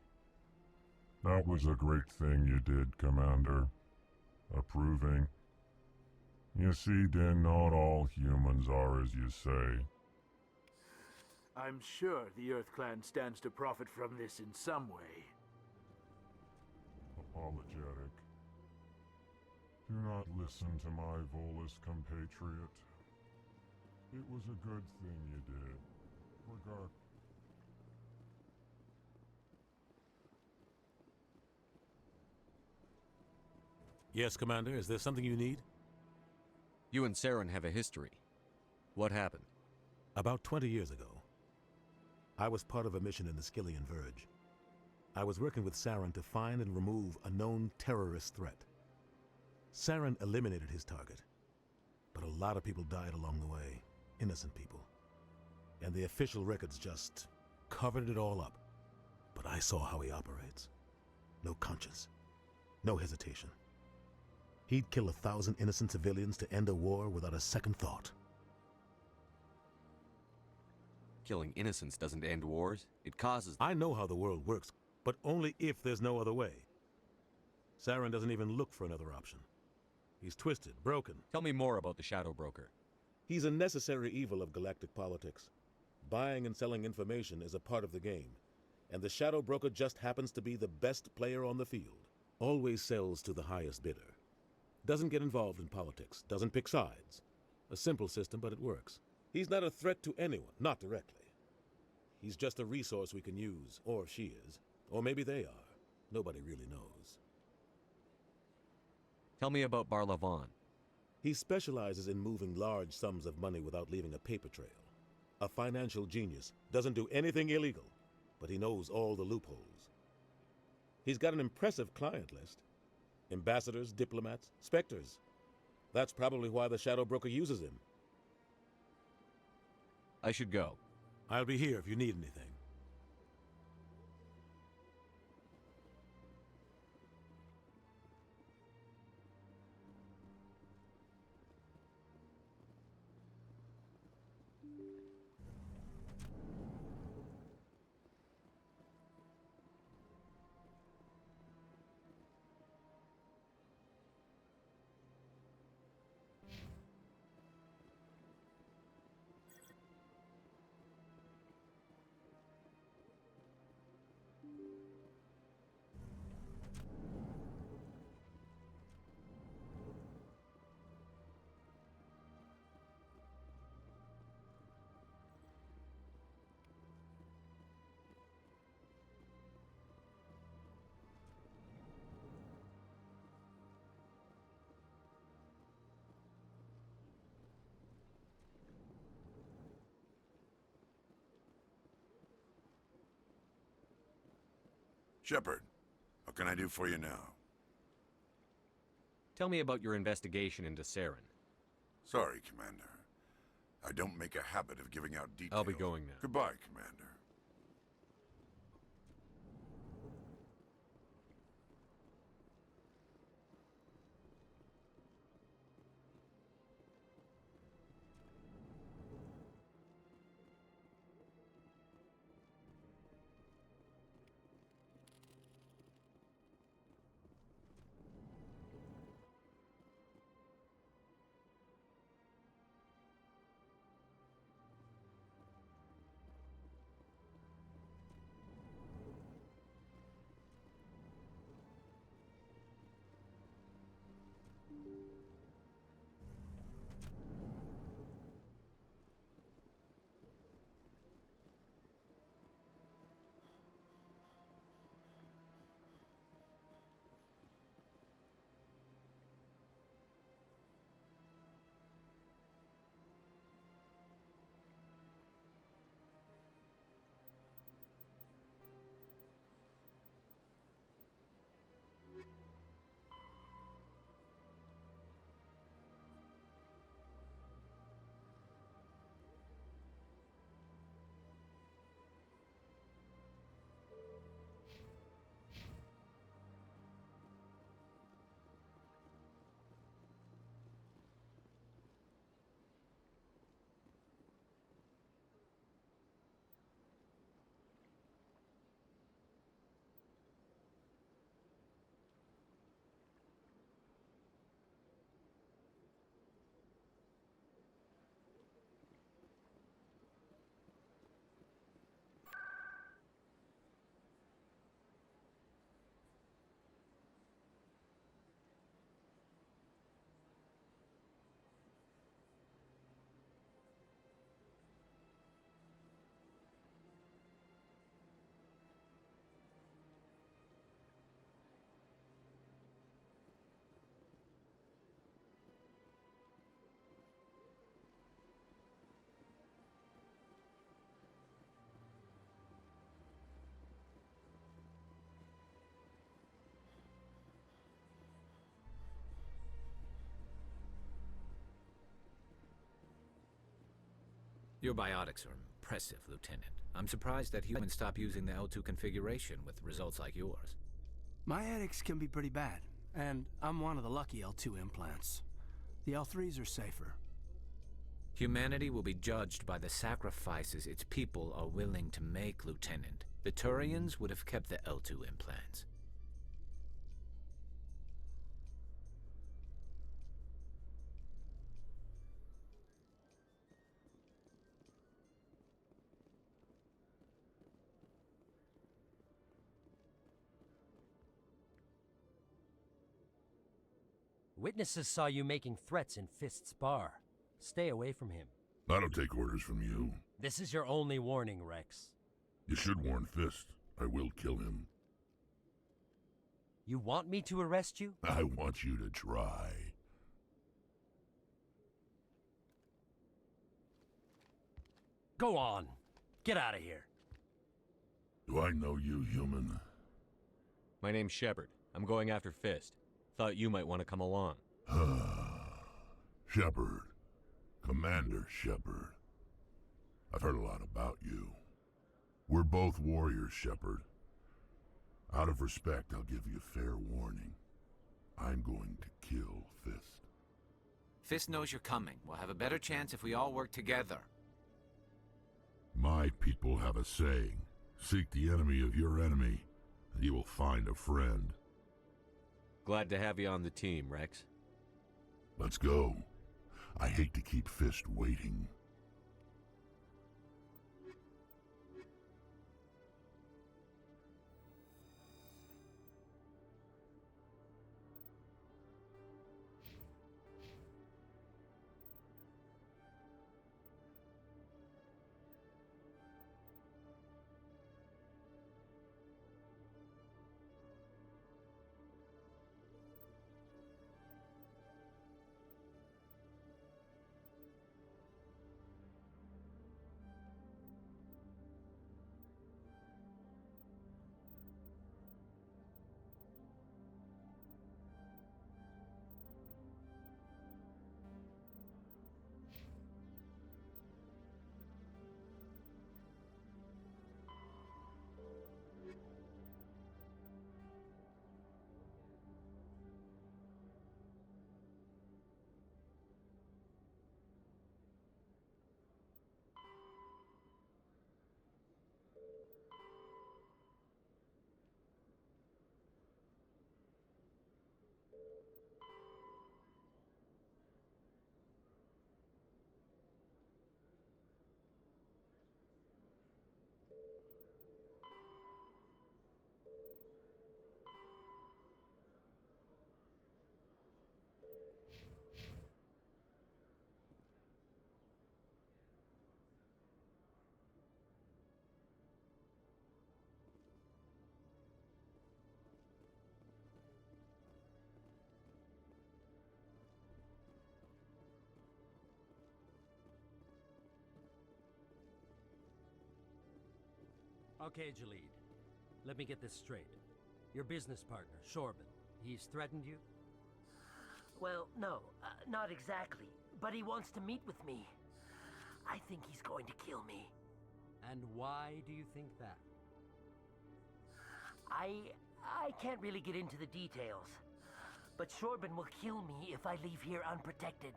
That was a great thing you did, Commander. Approving. You see, Din, not all humans are as you say. I'm sure the Earth Clan stands to profit from this in some way. Apologetic. Do not listen to my Volus compatriot. It was a good thing you did. Regard. Yes, Commander. Is there something you need? You and Saren have a history. What happened? About 20 years ago, I was part of a mission in the Skillian Verge. I was working with Saren to find and remove a known terrorist threat. Saren eliminated his target, but a lot of people died along the way, innocent people. And the official records just covered it all up. But I saw how he operates. No conscience, no hesitation. He'd kill 1,000 innocent civilians to end a war without a second thought. Killing innocents doesn't end wars. It causes... I know how the world works, but only if there's no other way. Saren doesn't even look for another option. He's twisted, broken. Tell me more about the Shadow Broker. He's a necessary evil of galactic politics. Buying and selling information is a part of the game, and the Shadow Broker just happens to be the best player on the field. Always sells to the highest bidder. Doesn't get involved in politics, doesn't pick sides. A simple system, but it works. He's not a threat to anyone, not directly. He's just a resource we can use, or she is. Or maybe they are. Nobody really knows. Tell me about Barlavon. He specializes in moving large sums of money without leaving a paper trail. A financial genius, doesn't do anything illegal, but he knows all the loopholes. He's got an impressive client list. Ambassadors, diplomats, specters. That's probably why the Shadow Broker uses him. I should go. I'll be here if you need anything. Shepard, what can I do for you now? Tell me about your investigation into Saren. Sorry, Commander. I don't make a habit of giving out details. I'll be going now. Goodbye, Commander. Your biotics are impressive, Lieutenant. I'm surprised that humans stop using the L2 configuration with results like yours. My addicts can be pretty bad, and I'm one of the lucky L2 implants. The L3s are safer. Humanity will be judged by the sacrifices its people are willing to make, Lieutenant. The Turians would have kept the L2 implants. Witnesses saw you making threats in Fist's bar. Stay away from him. I don't take orders from you. This is your only warning, Rex. You should warn Fist. I will kill him. You want me to arrest you? I want you to try. Go on. Get out of here. Do I know you, human? My name's Shepard. I'm going after Fist. Thought you might want to come along. Shepard. Commander Shepard. I've heard a lot about you. We're both warriors, Shepard. Out of respect, I'll give you fair warning. I'm going to kill Fist. Fist knows you're coming. We'll have a better chance if we all work together. My people have a saying. Seek the enemy of your enemy, and you will find a friend. Glad to have you on the team, Rex. Let's go. I hate to keep Fist waiting. Okay, Jalid. Let me get this straight. Your business partner, Shorban, he's threatened you? Well, no, not exactly. But he wants to meet with me. I think he's going to kill me. And why do you think that? I can't really get into the details. But Shorban will kill me if I leave here unprotected.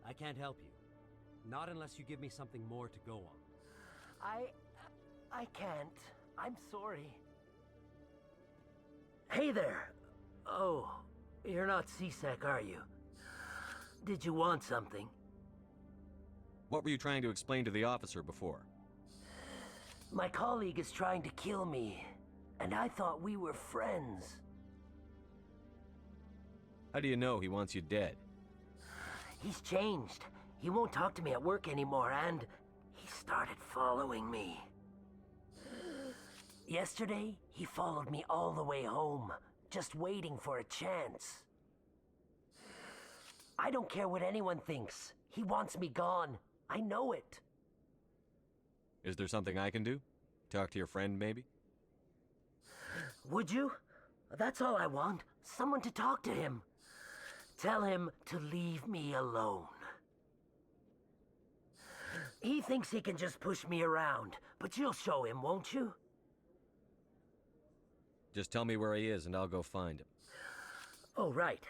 I can't help you. Not unless you give me something more to go on. I can't. I'm sorry. Hey there. Oh, you're not C-Sec, are you? Did you want something? What were you trying to explain to the officer before? My colleague is trying to kill me, and I thought we were friends. How do you know he wants you dead? He's changed. He won't talk to me at work anymore, and he started following me. Yesterday, he followed me all the way home, just waiting for a chance. I don't care what anyone thinks. He wants me gone. I know it. Is there something I can do? Talk to your friend, maybe? Would you? That's all I want. Someone to talk to him. Tell him to leave me alone. He thinks he can just push me around, but you'll show him, won't you? Just tell me where he is and I'll go find him. Oh, right.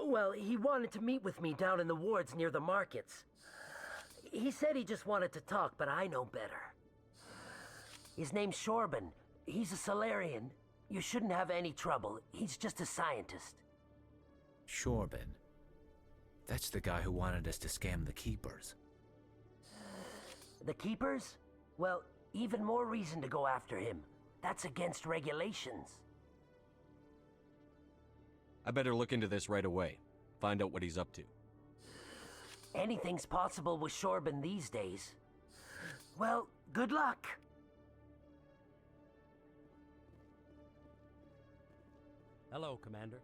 Well, he wanted to meet with me down in the wards near the markets. He said he just wanted to talk, but I know better. His name's Shorban. He's a Solarian. You shouldn't have any trouble. He's just a scientist. Shorban. That's the guy who wanted us to scam the Keepers. The Keepers? Well, even more reason to go after him. That's against regulations. I better look into this right away. Find out what he's up to. Anything's possible with Shorban these days. Well, good luck. Hello, Commander.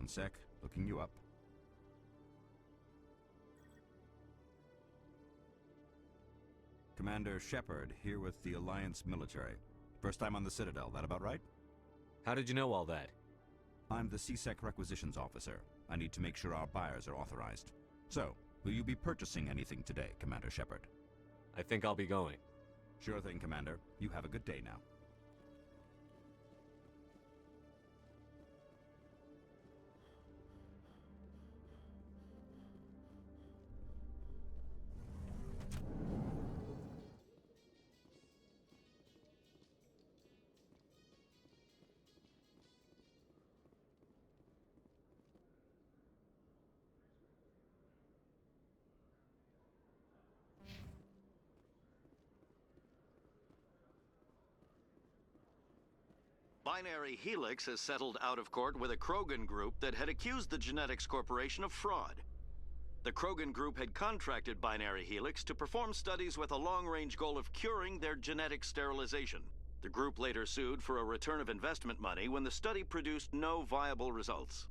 One sec, looking you up. Commander Shepard, here with the Alliance military. First time on the Citadel, that about right? How did you know all that? I'm the CSEC requisitions officer. I need to make sure our buyers are authorized. So, will you be purchasing anything today, Commander Shepard? I think I'll be going. Sure thing, Commander. You have a good day now. Binary Helix has settled out of court with a Krogan group that had accused the Genetics Corporation of fraud. The Krogan group had contracted Binary Helix to perform studies with a long-range goal of curing their genetic sterilization. The group later sued for a return of investment money when the study produced no viable results.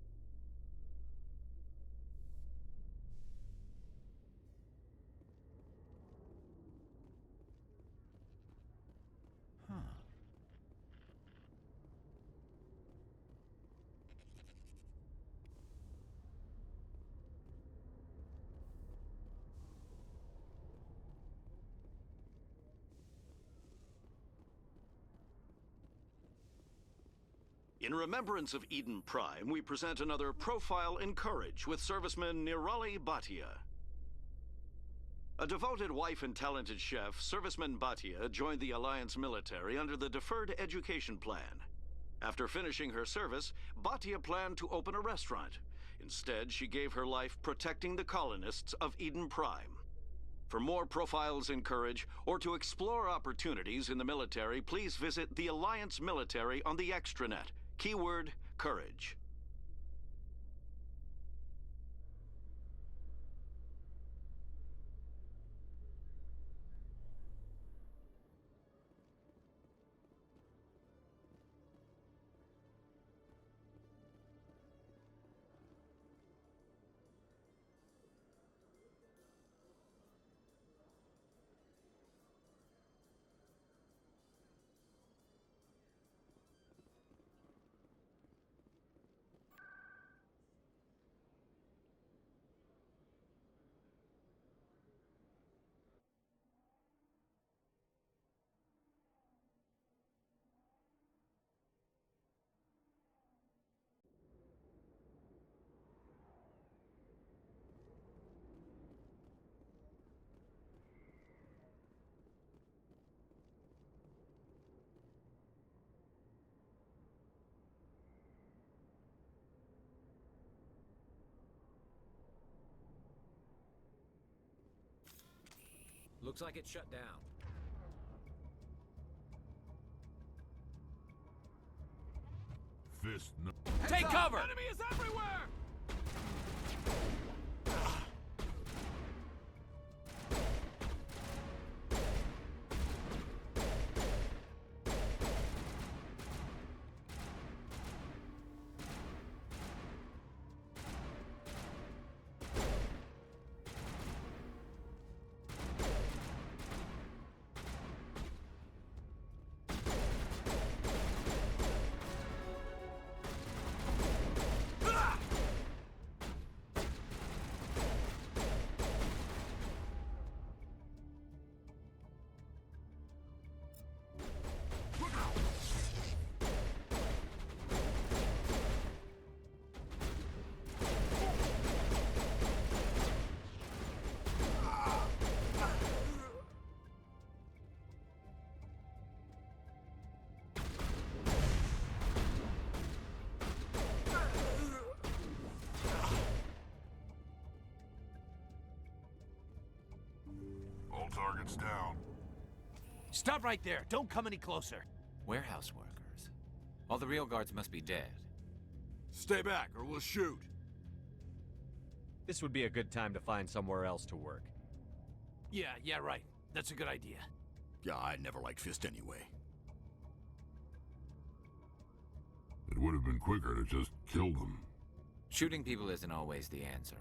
In remembrance of Eden Prime, we present another Profile in Courage with serviceman Nirali Bhatia. A devoted wife and talented chef, serviceman Bhatia joined the Alliance military under the Deferred Education Plan. After finishing her service, Bhatia planned to open a restaurant. Instead, she gave her life protecting the colonists of Eden Prime. For more Profiles in Courage, or to explore opportunities in the military, please visit the Alliance military on the extranet. Keyword, courage. Looks like it's shut down. Fist no. Take cover! Enemy is everywhere! All targets down. Stop right there. Don't come any closer. Warehouse workers. All the real guards must be dead. Stay back or we'll shoot. This would be a good time to find somewhere else to work. Yeah, right. That's a good idea. Yeah, I never liked Fist anyway. It would have been quicker to just kill them. Shooting people isn't always the answer.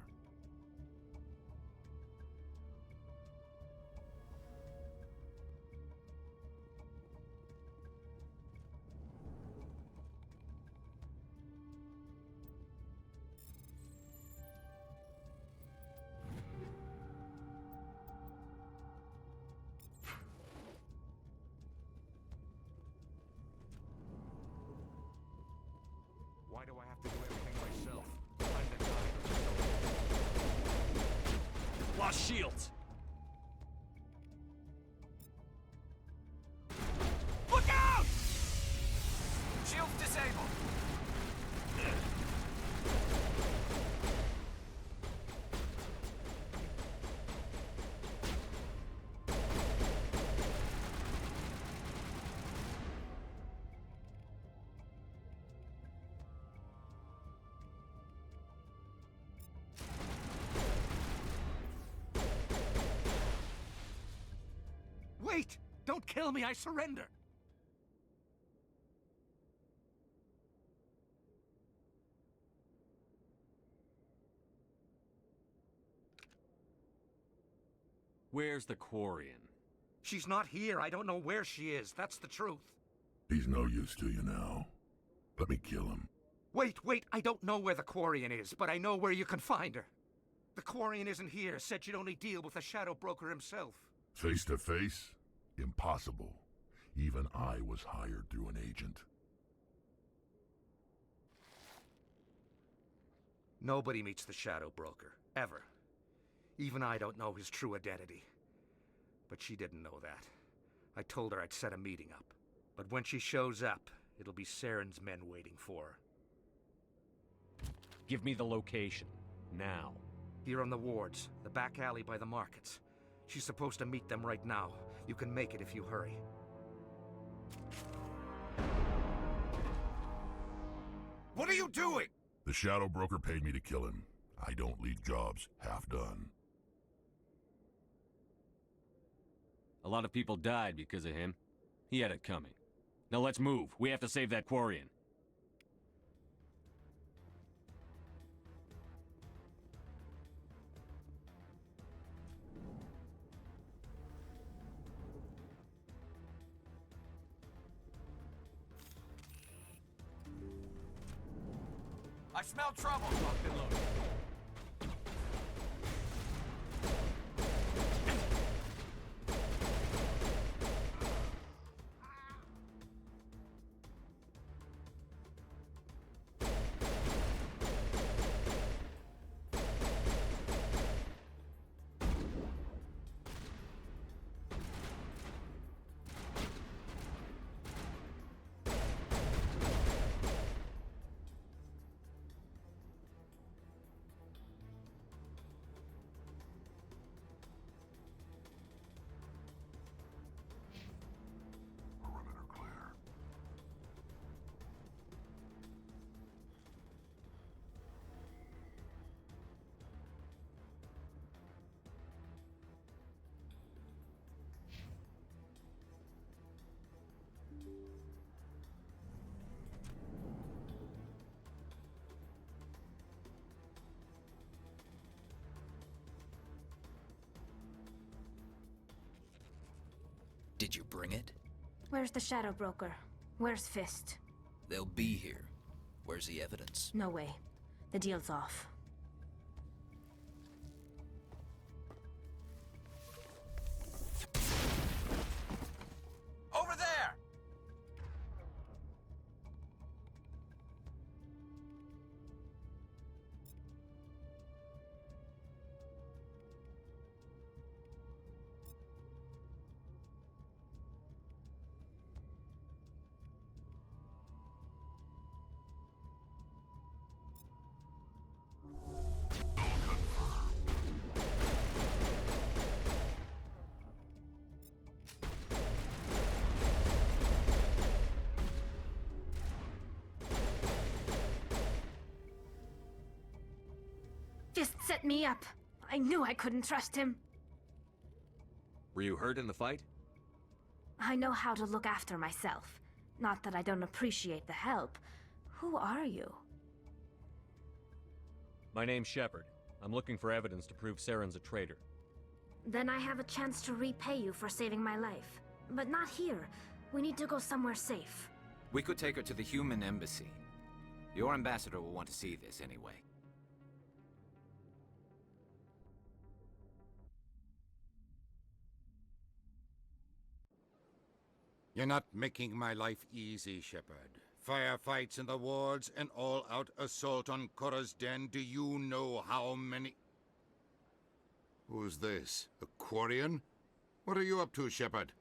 Why do I have to do everything myself? I'm the guy. Lost shields. Look out! Shields disabled. Wait! Don't kill me, I surrender! Where's the Quarian? She's not here. I don't know where she is. That's the truth. He's no use to you now. Let me kill him. Wait. I don't know where the Quarian is, but I know where you can find her. The Quarian isn't here. Said you'd only deal with the Shadow Broker himself. Face to face? Impossible. Even I was hired through an agent. Nobody meets the Shadow Broker. Ever. Even I don't know his true identity. But she didn't know that. I told her I'd set a meeting up. But when she shows up, it'll be Saren's men waiting for her. Give me the location. Now. Here on the wards, the back alley by the markets. She's supposed to meet them right now. You can make it if you hurry. What are you doing? The Shadow Broker paid me to kill him. I don't leave jobs half done. A lot of people died because of him. He had it coming. Now let's move. We have to save that Quarian. I smell trouble. Locked and loaded. Did you bring it? Where's the Shadow Broker? Where's Fist? They'll be here. Where's the evidence? No way. The deal's off. Over there! Fist set me up. I knew I couldn't trust him. Were you hurt in the fight? I know how to look after myself. Not that I don't appreciate the help. Who are you? My name's Shepard. I'm looking for evidence to prove Saren's a traitor. Then I have a chance to repay you for saving my life. But not here. We need to go somewhere safe. We could take her to the human embassy. Your ambassador will want to see this anyway. You're not making my life easy, Shepard. Firefights in the wards, an all-out assault on Korra's den. Do you know how many... Who's this? A Quarian? What are you up to, Shepard?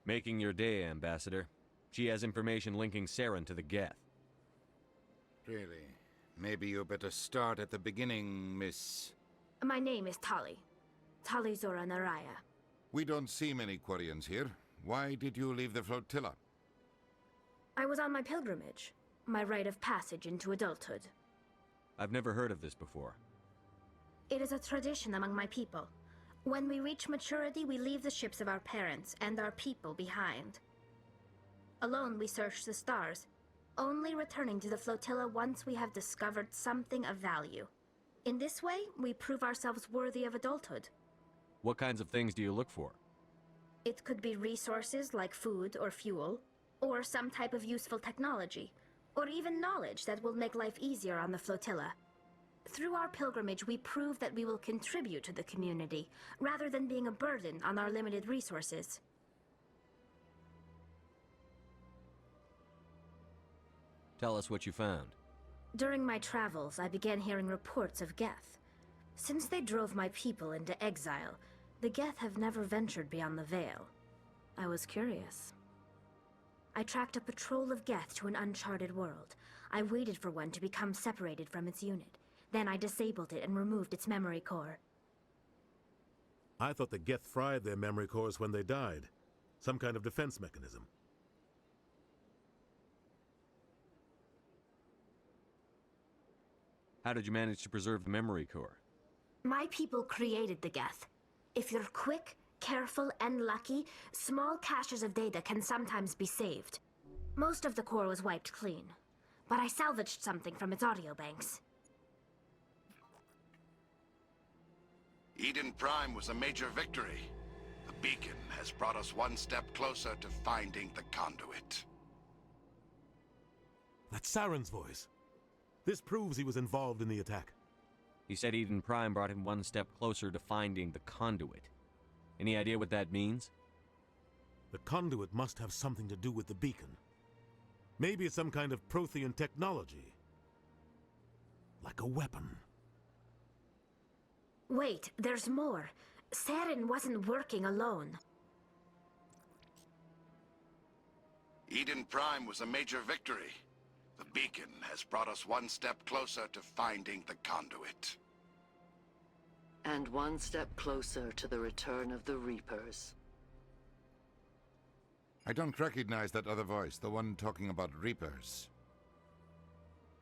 Making your day, Ambassador. She has information linking Saren to the Geth. Really? Maybe you better start at the beginning, Miss... My name is Tali. Tali Zora Naraya. We don't see many Quarians here. Why did you leave the flotilla? I was on my pilgrimage. My rite of passage into adulthood. I've never heard of this before. It is a tradition among my people. When we reach maturity, we leave the ships of our parents and our people behind. Alone, we search the stars, only returning to the flotilla once we have discovered something of value. In this way, we prove ourselves worthy of adulthood. What kinds of things do you look for? It could be resources like food or fuel, or some type of useful technology, or even knowledge that will make life easier on the flotilla. Through our pilgrimage, we prove that we will contribute to the community, rather than being a burden on our limited resources. Tell us what you found. During my travels, I began hearing reports of Geth. Since they drove my people into exile, the Geth have never ventured beyond the Veil. I was curious. I tracked a patrol of Geth to an uncharted world. I waited for one to become separated from its unit. Then I disabled it and removed its memory core. I thought the Geth fried their memory cores when they died. Some kind of defense mechanism. How did you manage to preserve the memory core? My people created the Geth. If you're quick, careful, and lucky, small caches of data can sometimes be saved. Most of the core was wiped clean, but I salvaged something from its audio banks. Eden Prime was a major victory. The beacon has brought us one step closer to finding the conduit. That's Saren's voice. This proves he was involved in the attack. He said Eden Prime brought him one step closer to finding the conduit. Any idea what that means? The conduit must have something to do with the beacon. Maybe it's some kind of Prothean technology. Like a weapon. Wait, there's more. Saren wasn't working alone. Eden Prime was a major victory. The beacon has brought us one step closer to finding the conduit. And one step closer to the return of the Reapers. I don't recognize that other voice, the one talking about Reapers.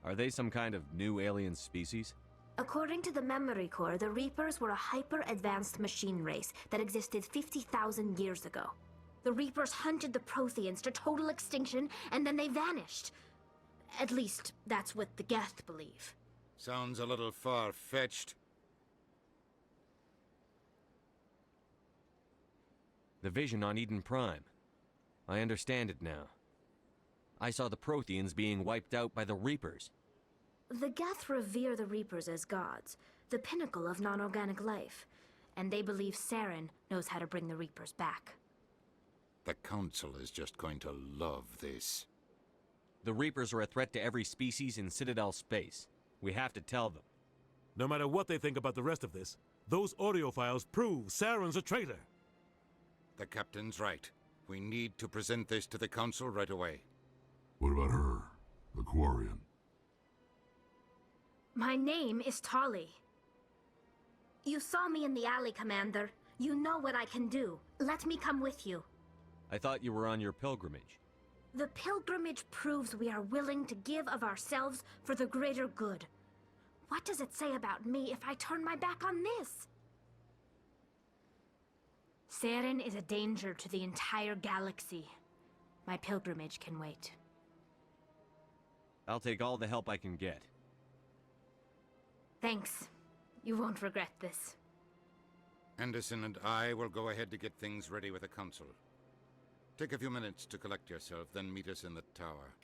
Are they some kind of new alien species? According to the memory core, the Reapers were a hyper-advanced machine race that existed 50,000 years ago. The Reapers hunted the Protheans to total extinction, and then they vanished. At least, that's what the Geth believe. Sounds a little far-fetched. The vision on Eden Prime. I understand it now. I saw the Protheans being wiped out by the Reapers. The Geth revere the Reapers as gods, the pinnacle of non-organic life, and they believe Saren knows how to bring the Reapers back. The Council is just going to love this. The Reapers are a threat to every species in Citadel space. We have to tell them. No matter what they think about the rest of this, those audio files prove Saren's a traitor. The Captain's right. We need to present this to the Council right away. What about her, the Quarian? My name is Tali. You saw me in the alley, Commander. You know what I can do. Let me come with you. I thought you were on your pilgrimage. The pilgrimage proves we are willing to give of ourselves for the greater good. What does it say about me if I turn my back on this? Saren is a danger to the entire galaxy. My pilgrimage can wait. I'll take all the help I can get. Thanks. You won't regret this. Anderson and I will go ahead to get things ready with the Council. Take a few minutes to collect yourself, then meet us in the tower.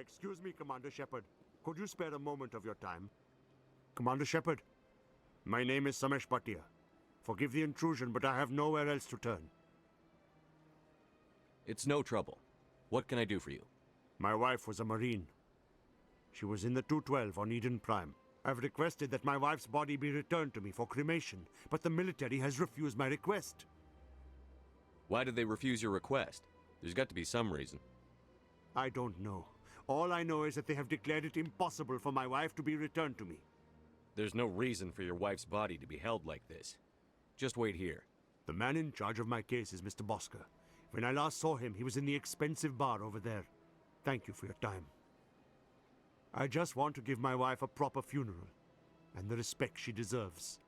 Excuse me, Commander Shepard. Could you spare a moment of your time? Commander Shepard, my name is Samesh Bhatia. Forgive the intrusion, but I have nowhere else to turn. It's no trouble. What can I do for you? My wife was a Marine. She was in the 212 on Eden Prime. I've requested that my wife's body be returned to me for cremation, but the military has refused my request. Why did they refuse your request? There's got to be some reason. I don't know. All I know is that they have declared it impossible for my wife to be returned to me. There's no reason for your wife's body to be held like this. Just wait here. The man in charge of my case is Mr. Bosker. When I last saw him, he was in the expensive bar over there. Thank you for your time. I just want to give my wife a proper funeral, and the respect she deserves.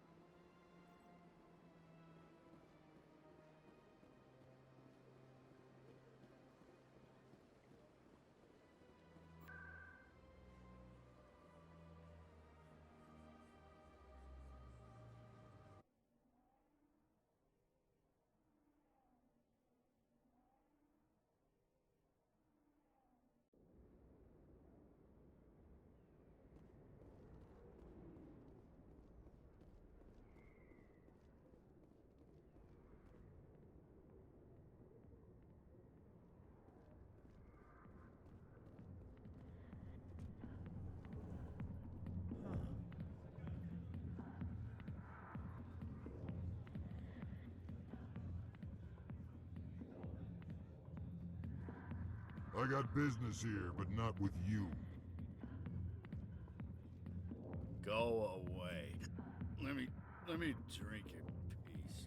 I got business here, but not with you. Go away. Let me drink in peace.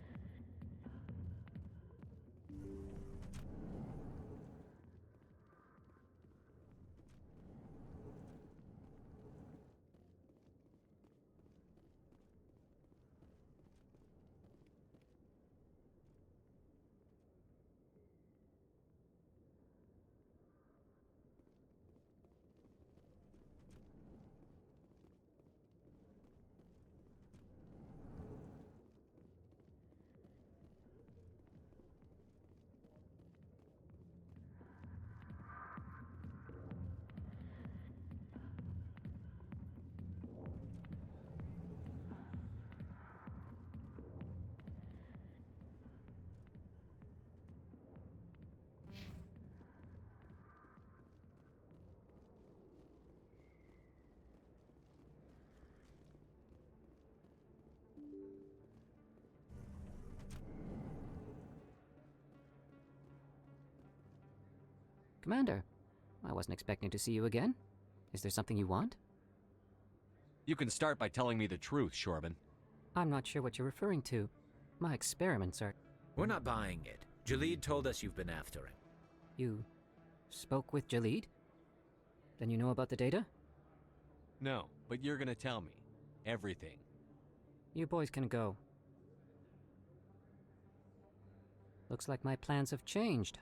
Commander, I wasn't expecting to see you again. Is there something you want? You can start by telling me the truth, Shorban. I'm not sure what you're referring to. My experiments are... We're not buying it. Jalid told us you've been after him. You spoke with Jalid? Then you know about the data? No, but you're gonna tell me. Everything. You boys can go. Looks like my plans have changed.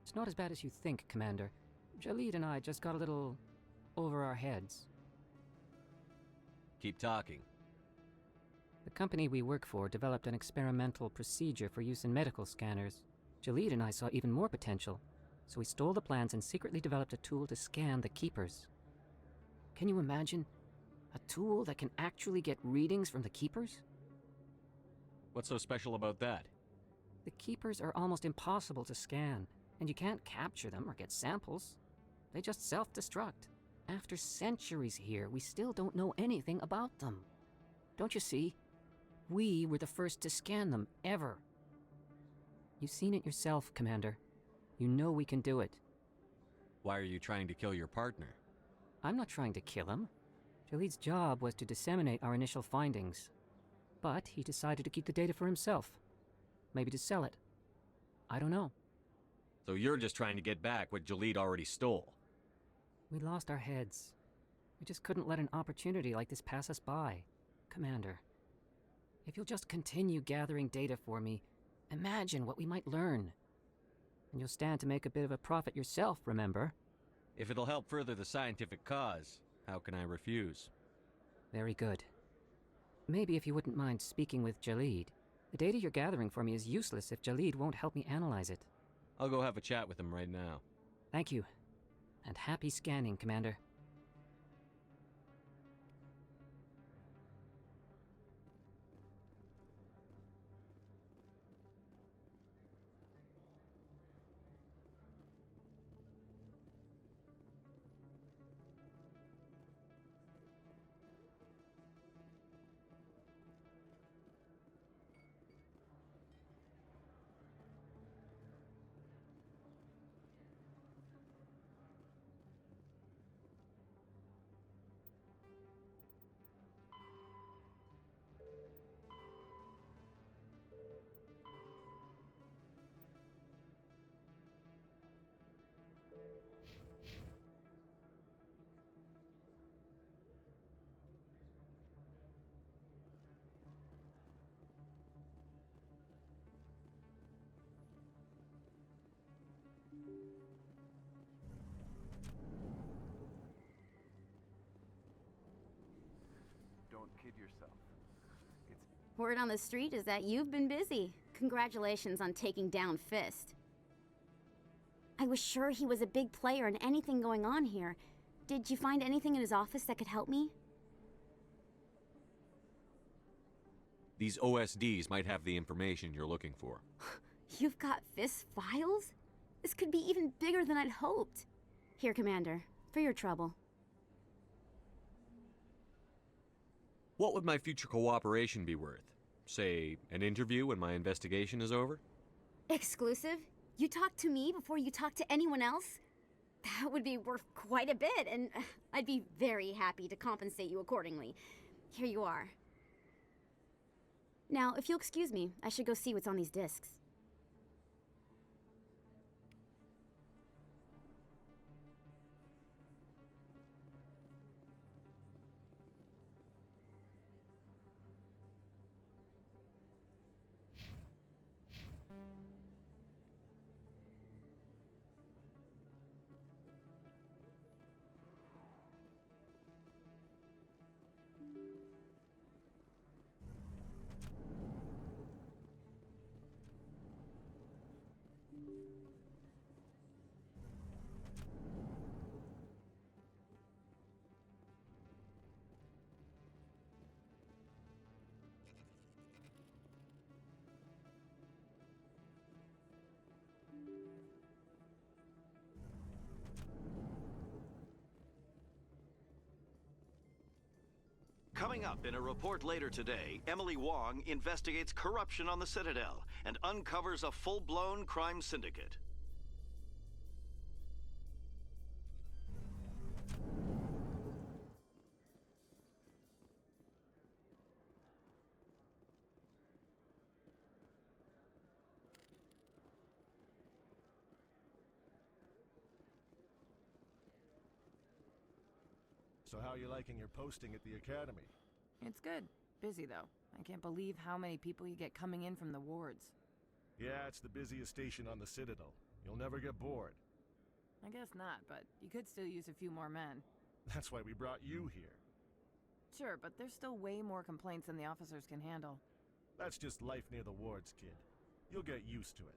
It's not as bad as you think, Commander. Jalid and I just got a little over our heads. Keep talking. The company we work for developed an experimental procedure for use in medical scanners. Jalid and I saw even more potential, so we stole the plans and secretly developed a tool to scan the Keepers. Can you imagine? A tool that can actually get readings from the Keepers? What's so special about that? The Keepers are almost impossible to scan, and you can't capture them or get samples. They just self-destruct. After centuries here, we still don't know anything about them. Don't you see? We were the first to scan them, ever. You've seen it yourself, Commander. You know we can do it. Why are you trying to kill your partner? I'm not trying to kill him. Jalid's job was to disseminate our initial findings. But he decided to keep the data for himself. Maybe to sell it. I don't know. So you're just trying to get back what Jalid already stole? We lost our heads. We just couldn't let an opportunity like this pass us by. Commander, if you'll just continue gathering data for me, imagine what we might learn. And you'll stand to make a bit of a profit yourself, remember? If it'll help further the scientific cause, how can I refuse? Very good. Maybe if you wouldn't mind speaking with Jalid. The data you're gathering for me is useless if Jalid won't help me analyze it. I'll go have a chat with him right now. Thank you. And happy scanning, Commander. Don't kid yourself. Word on the street is that you've been busy. Congratulations on taking down Fist. I was sure he was a big player in anything going on here. Did you find anything in his office that could help me? These OSDs might have the information you're looking for. You've got Fist's files? This could be even bigger than I'd hoped. Here, Commander, for your trouble. What would my future cooperation be worth? Say, an interview when my investigation is over? Exclusive? You talk to me before you talk to anyone else? That would be worth quite a bit, and I'd be very happy to compensate you accordingly. Here you are. Now, if you'll excuse me, I should go see what's on these discs. Coming up in a report later today, Emily Wong investigates corruption on the Citadel and uncovers a full-blown crime syndicate. So how are you liking your posting at the academy? It's good. Busy, though. I can't believe how many people you get coming in from the wards. Yeah, it's the busiest station on the Citadel. You'll never get bored. I guess not, but you could still use a few more men. That's why we brought you here. Sure, but there's still way more complaints than the officers can handle. That's just life near the wards, kid. You'll get used to it.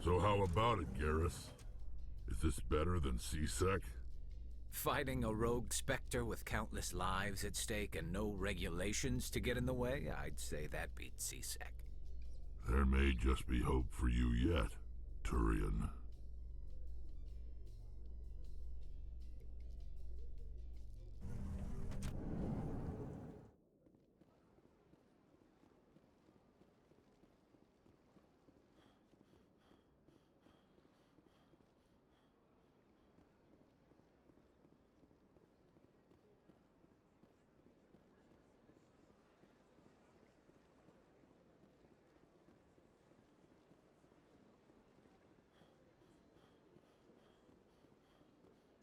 So how about it, Garrus? Is this better than C-Sec? Fighting a rogue specter with countless lives at stake and no regulations to get in the way? I'd say that beats C-Sec. There may just be hope for you yet, Turian.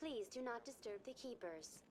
Please do not disturb the keepers.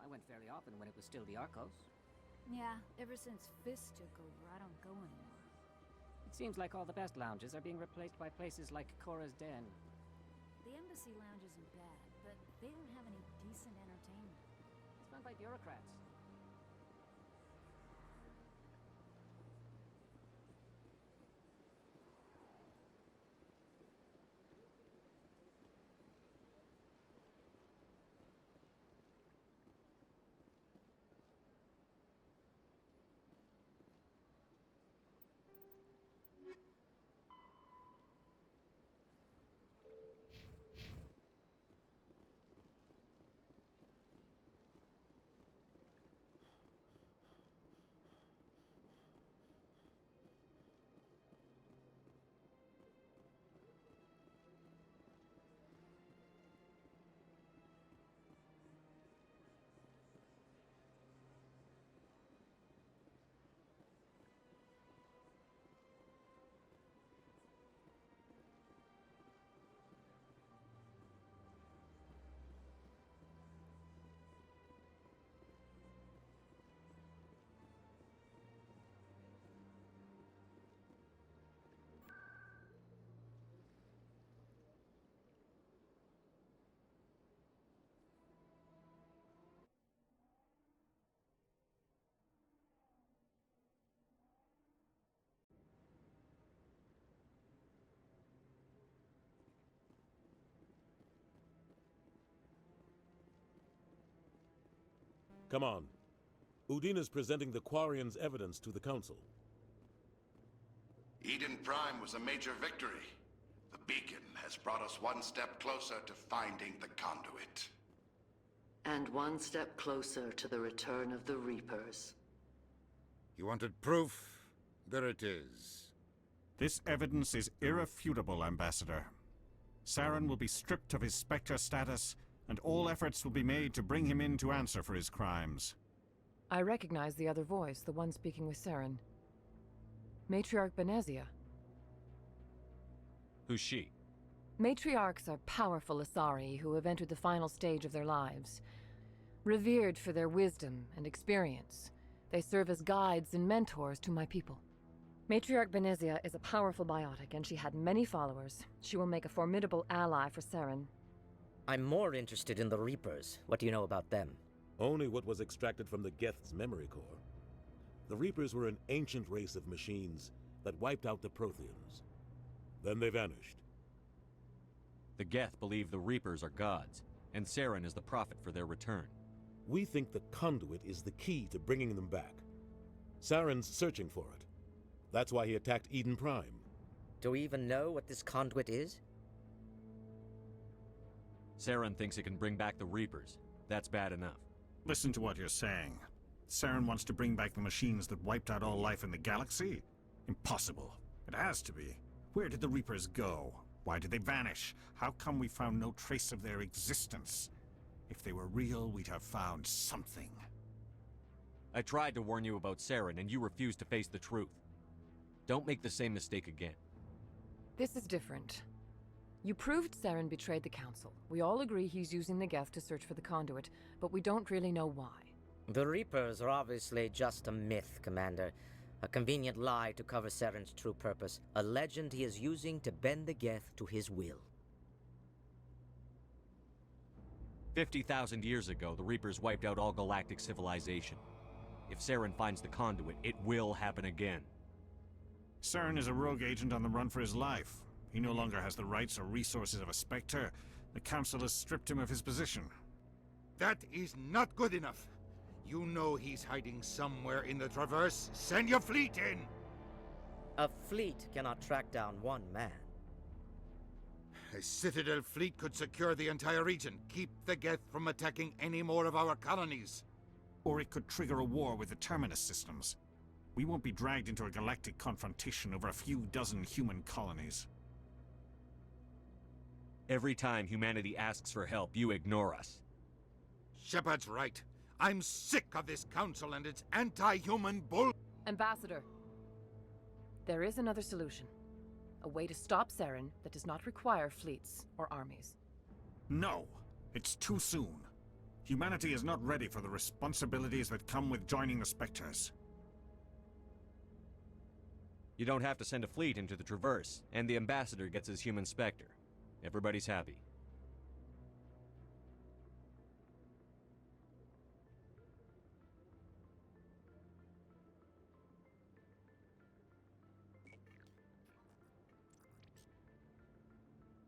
I went fairly often when it was still the Arcos. Yeah, ever since Fist took over, I don't go anymore. It seems like all the best lounges are being replaced by places like Cora's Den. The Embassy Lounge isn't bad, but they don't have any decent entertainment. It's run by bureaucrats. Come on. Udina's presenting the Quarians' evidence to the Council. Eden Prime was a major victory. The beacon has brought us one step closer to finding the conduit. And one step closer to the return of the Reapers. You wanted proof? There it is. This evidence is irrefutable, Ambassador. Saren will be stripped of his Spectre status, and all efforts will be made to bring him in to answer for his crimes. I recognize the other voice, the one speaking with Saren. Matriarch Benezia. Who's she? Matriarchs are powerful Asari who have entered the final stage of their lives. Revered for their wisdom and experience, They serve as guides and mentors to my people. Matriarch Benezia is a powerful biotic, and she had many followers. She will make a formidable ally for Saren. I'm more interested in the Reapers. What do you know about them? Only what was extracted from the Geth's memory core. The Reapers were an ancient race of machines that wiped out the Protheans. Then they vanished. The Geth believe the Reapers are gods, and Saren is the prophet for their return. We think the conduit is the key to bringing them back. Saren's searching for it. That's why he attacked Eden Prime. Do we even know what this conduit is? Saren thinks it can bring back the Reapers. That's bad enough. Listen to what you're saying. Saren wants to bring back the machines that wiped out all life in the galaxy? Impossible. It has to be. Where did the Reapers go? Why did they vanish? How come we found no trace of their existence? If they were real, we'd have found something. I tried to warn you about Saren, and you refused to face the truth. Don't make the same mistake again. This is different. You proved Saren betrayed the Council. We all agree he's using the Geth to search for the conduit, but we don't really know why. The Reapers are obviously just a myth, Commander. A convenient lie to cover Saren's true purpose. A legend he is using to bend the Geth to his will. 50,000 years ago, the Reapers wiped out all galactic civilization. If Saren finds the conduit, it will happen again. Saren is a rogue agent on the run for his life. He no longer has the rights or resources of a Spectre. The Council has stripped him of his position. That is not good enough. You know he's hiding somewhere in the Traverse. Send your fleet in! A fleet cannot track down one man. A Citadel fleet could secure the entire region. Keep the Geth from attacking any more of our colonies. Or it could trigger a war with the Terminus systems. We won't be dragged into a galactic confrontation over a few dozen human colonies. Every time humanity asks for help, you ignore us. Shepard's right. I'm sick of this council and its anti-human bull... Ambassador, there is another solution. A way to stop Saren that does not require fleets or armies. No, it's too soon. Humanity is not ready for the responsibilities that come with joining the Spectres. You don't have to send a fleet into the Traverse, and the Ambassador gets his human Spectre. Everybody's happy.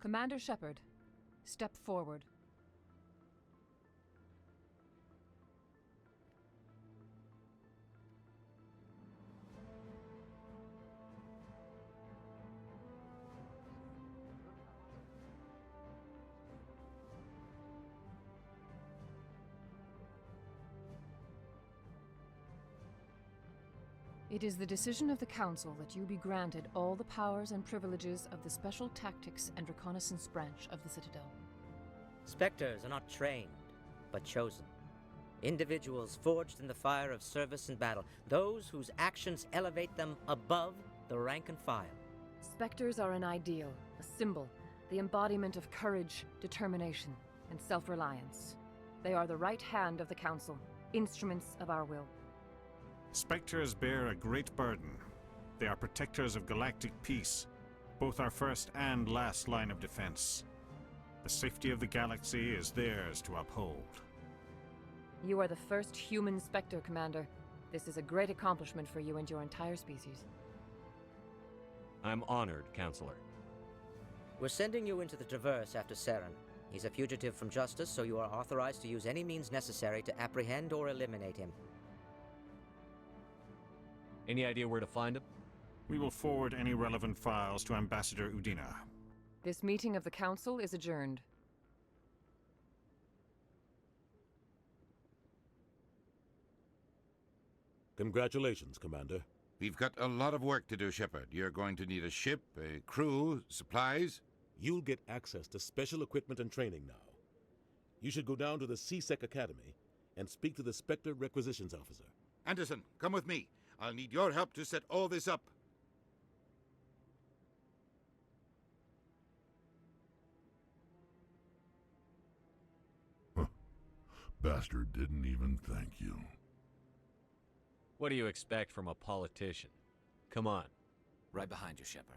Commander Shepard, step forward. It is the decision of the Council that you be granted all the powers and privileges of the Special Tactics and Reconnaissance Branch of the Citadel. Spectres are not trained, but chosen. Individuals forged in the fire of service and battle. Those whose actions elevate them above the rank and file. Spectres are an ideal, a symbol, the embodiment of courage, determination, and self-reliance. They are the right hand of the Council, instruments of our will. Spectres bear a great burden. They are protectors of galactic peace, both our first and last line of defense. The safety of the galaxy is theirs to uphold. You are the first human Spectre, Commander. This is a great accomplishment for you and your entire species. I'm honored, Counselor. We're sending you into the Traverse after Saren. He's a fugitive from justice, so you are authorized to use any means necessary to apprehend or eliminate him. Any idea where to find him? We will forward any relevant files to Ambassador Udina. This meeting of the Council is adjourned. Congratulations, Commander. We've got a lot of work to do, Shepard. You're going to need a ship, a crew, supplies. You'll get access to special equipment and training now. You should go down to the C-Sec Academy and speak to the Spectre Requisitions Officer. Anderson, come with me. I'll need your help to set all this up. Bastard didn't even thank you. What do you expect from a politician? Come on. Right behind you, Shepard.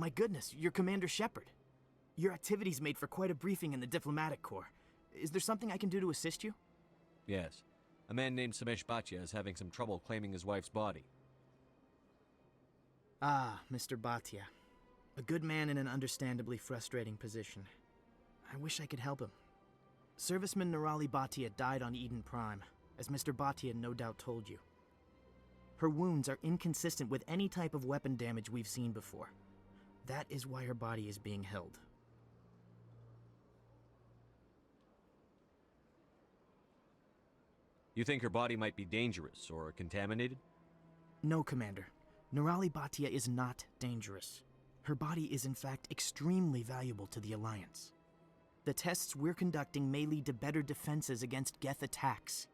My goodness, you're Commander Shepard. Your activities made for quite a briefing in the Diplomatic Corps. Is there something I can do to assist you? Yes. A man named Samesh Bhatia is having some trouble claiming his wife's body. Ah, Mr. Bhatia. A good man in an understandably frustrating position. I wish I could help him. Serviceman Nirali Bhatia died on Eden Prime, as Mr. Bhatia no doubt told you. Her wounds are inconsistent with any type of weapon damage we've seen before. That is why her body is being held. You think her body might be dangerous or contaminated? No, Commander. Nirali Bhatia is not dangerous. Her body is in fact extremely valuable to the Alliance. The tests we're conducting may lead to better defenses against Geth attacks.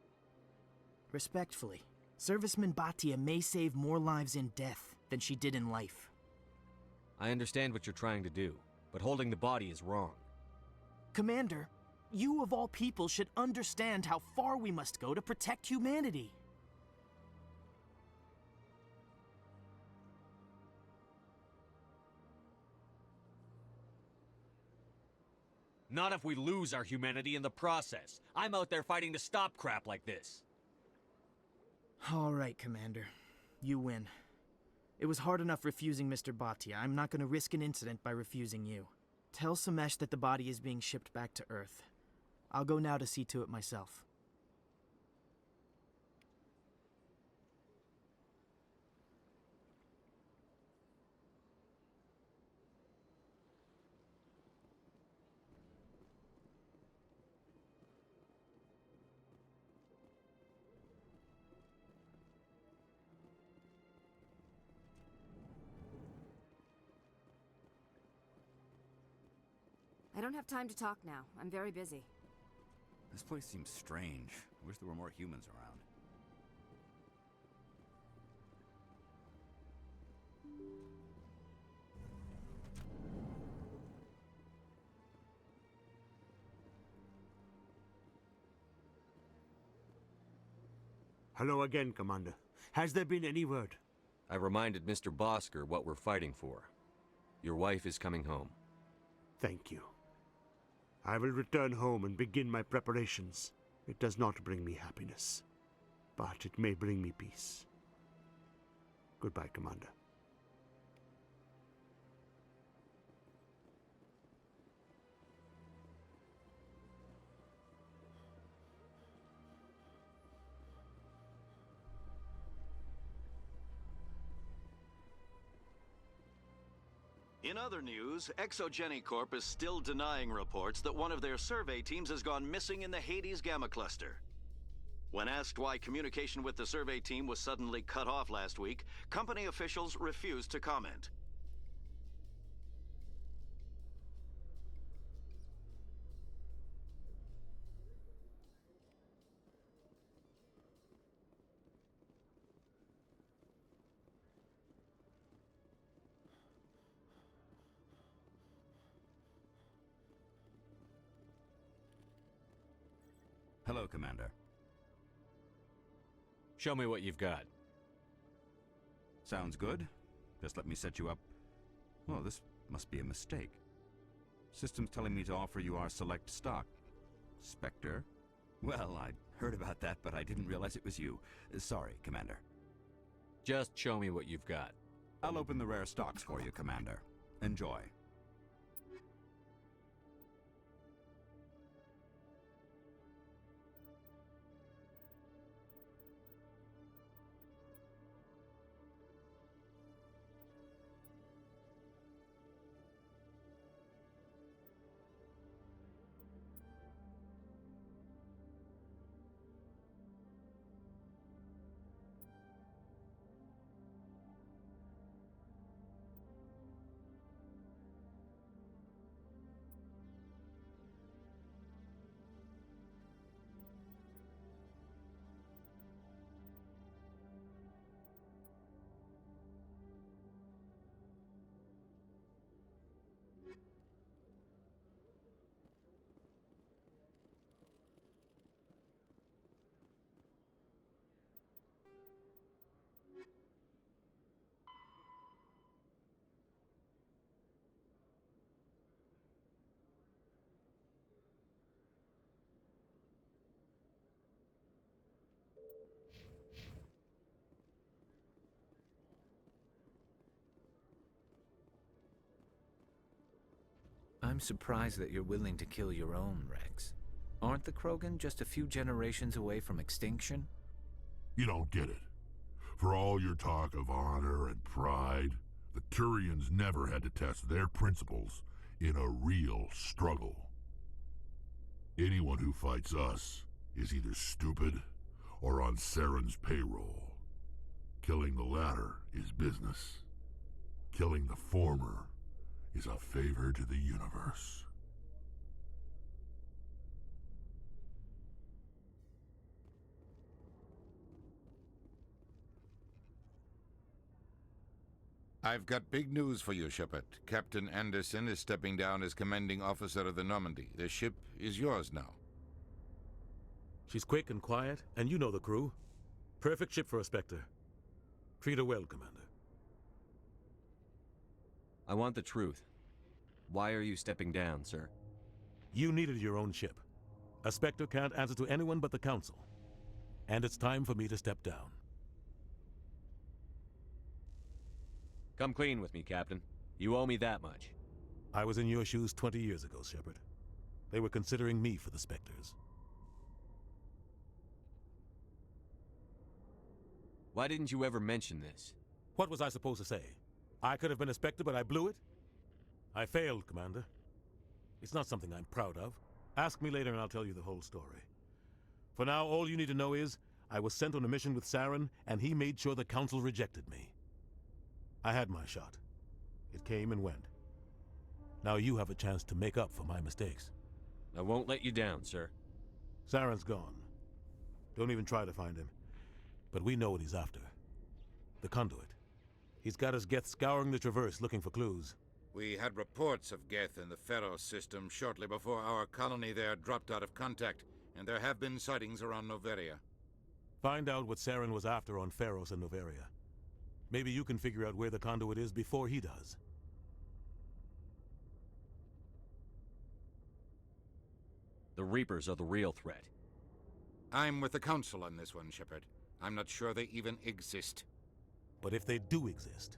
Respectfully, Serviceman Bhatia may save more lives in death than she did in life. I understand what you're trying to do, but holding the body is wrong. Commander, you of all people should understand how far we must go to protect humanity. Not if we lose our humanity in the process. I'm out there fighting to stop crap like this. All right, Commander. You win. It was hard enough refusing Mr. Bhatia. I'm not going to risk an incident by refusing you. Tell Samesh that the body is being shipped back to Earth. I'll go now to see to it myself. I don't have time to talk now. I'm very busy. This place seems strange. I wish there were more humans around. Hello again, Commander. Has there been any word? I reminded Mr. Bosker what we're fighting for. Your wife is coming home. Thank you. I will return home and begin my preparations. It does not bring me happiness, but it may bring me peace. Goodbye, Commander. In other news, Exogeny Corp is still denying reports that one of their survey teams has gone missing in the Hades Gamma Cluster. When asked why communication with the survey team was suddenly cut off last week, company officials refused to comment. Hello, Commander. Show me what you've got. Sounds good. Just let me set you up. Oh, this must be a mistake. System's telling me to offer you our select stock. Spectre? Well, I'd heard about that, but I didn't realize it was you. Sorry, Commander. Just show me what you've got. I'll open the rare stocks for you, Commander. Enjoy. I'm surprised that you're willing to kill your own, Rex. Aren't the Krogan just a few generations away from extinction? You don't get it. For all your talk of honor and pride, the Turians never had to test their principles in a real struggle. Anyone who fights us is either stupid or on Saren's payroll. Killing the latter is business. Killing the former is a favor to the universe. I've got big news for you, Shepard. Captain Anderson is stepping down as commanding officer of the Normandy. The ship is yours now. She's quick and quiet, and you know the crew. Perfect ship for a Spectre. Treat her well, Commander. I want the truth. Why are you stepping down, sir? You needed your own ship. A Spectre can't answer to anyone but the Council. And it's time for me to step down. Come clean with me, Captain. You owe me that much. I was in your shoes 20 years ago, Shepard. They were considering me for the Spectres. Why didn't you ever mention this? What was I supposed to say? I could have been a Spectre, but I blew it? I failed, Commander. It's not something I'm proud of. Ask me later and I'll tell you the whole story. For now, all you need to know is, I was sent on a mission with Saren, and he made sure the Council rejected me. I had my shot. It came and went. Now you have a chance to make up for my mistakes. I won't let you down, sir. Saren's gone. Don't even try to find him. But we know what he's after. The conduit. He's got his Geth scouring the Traverse looking for clues. We had reports of Geth in the Pharos system shortly before our colony there dropped out of contact, and there have been sightings around Noveria. Find out what Saren was after on Pharos and Noveria. Maybe you can figure out where the conduit is before he does. The Reapers are the real threat. I'm with the Council on this one, Shepard. I'm not sure they even exist. But if they do exist,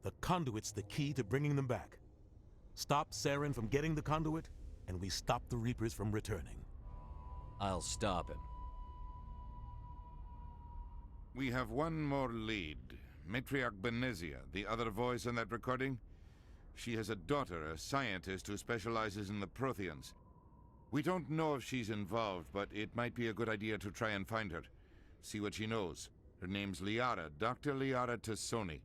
the conduit's the key to bringing them back. Stop Saren from getting the conduit, and we stop the Reapers from returning. I'll stop him. We have one more lead. Matriarch Benezia, the other voice in that recording. She has a daughter, a scientist who specializes in the Protheans. We don't know if she's involved, but it might be a good idea to try and find her. See what she knows. Her name's Liara, Dr. Liara Tassoni.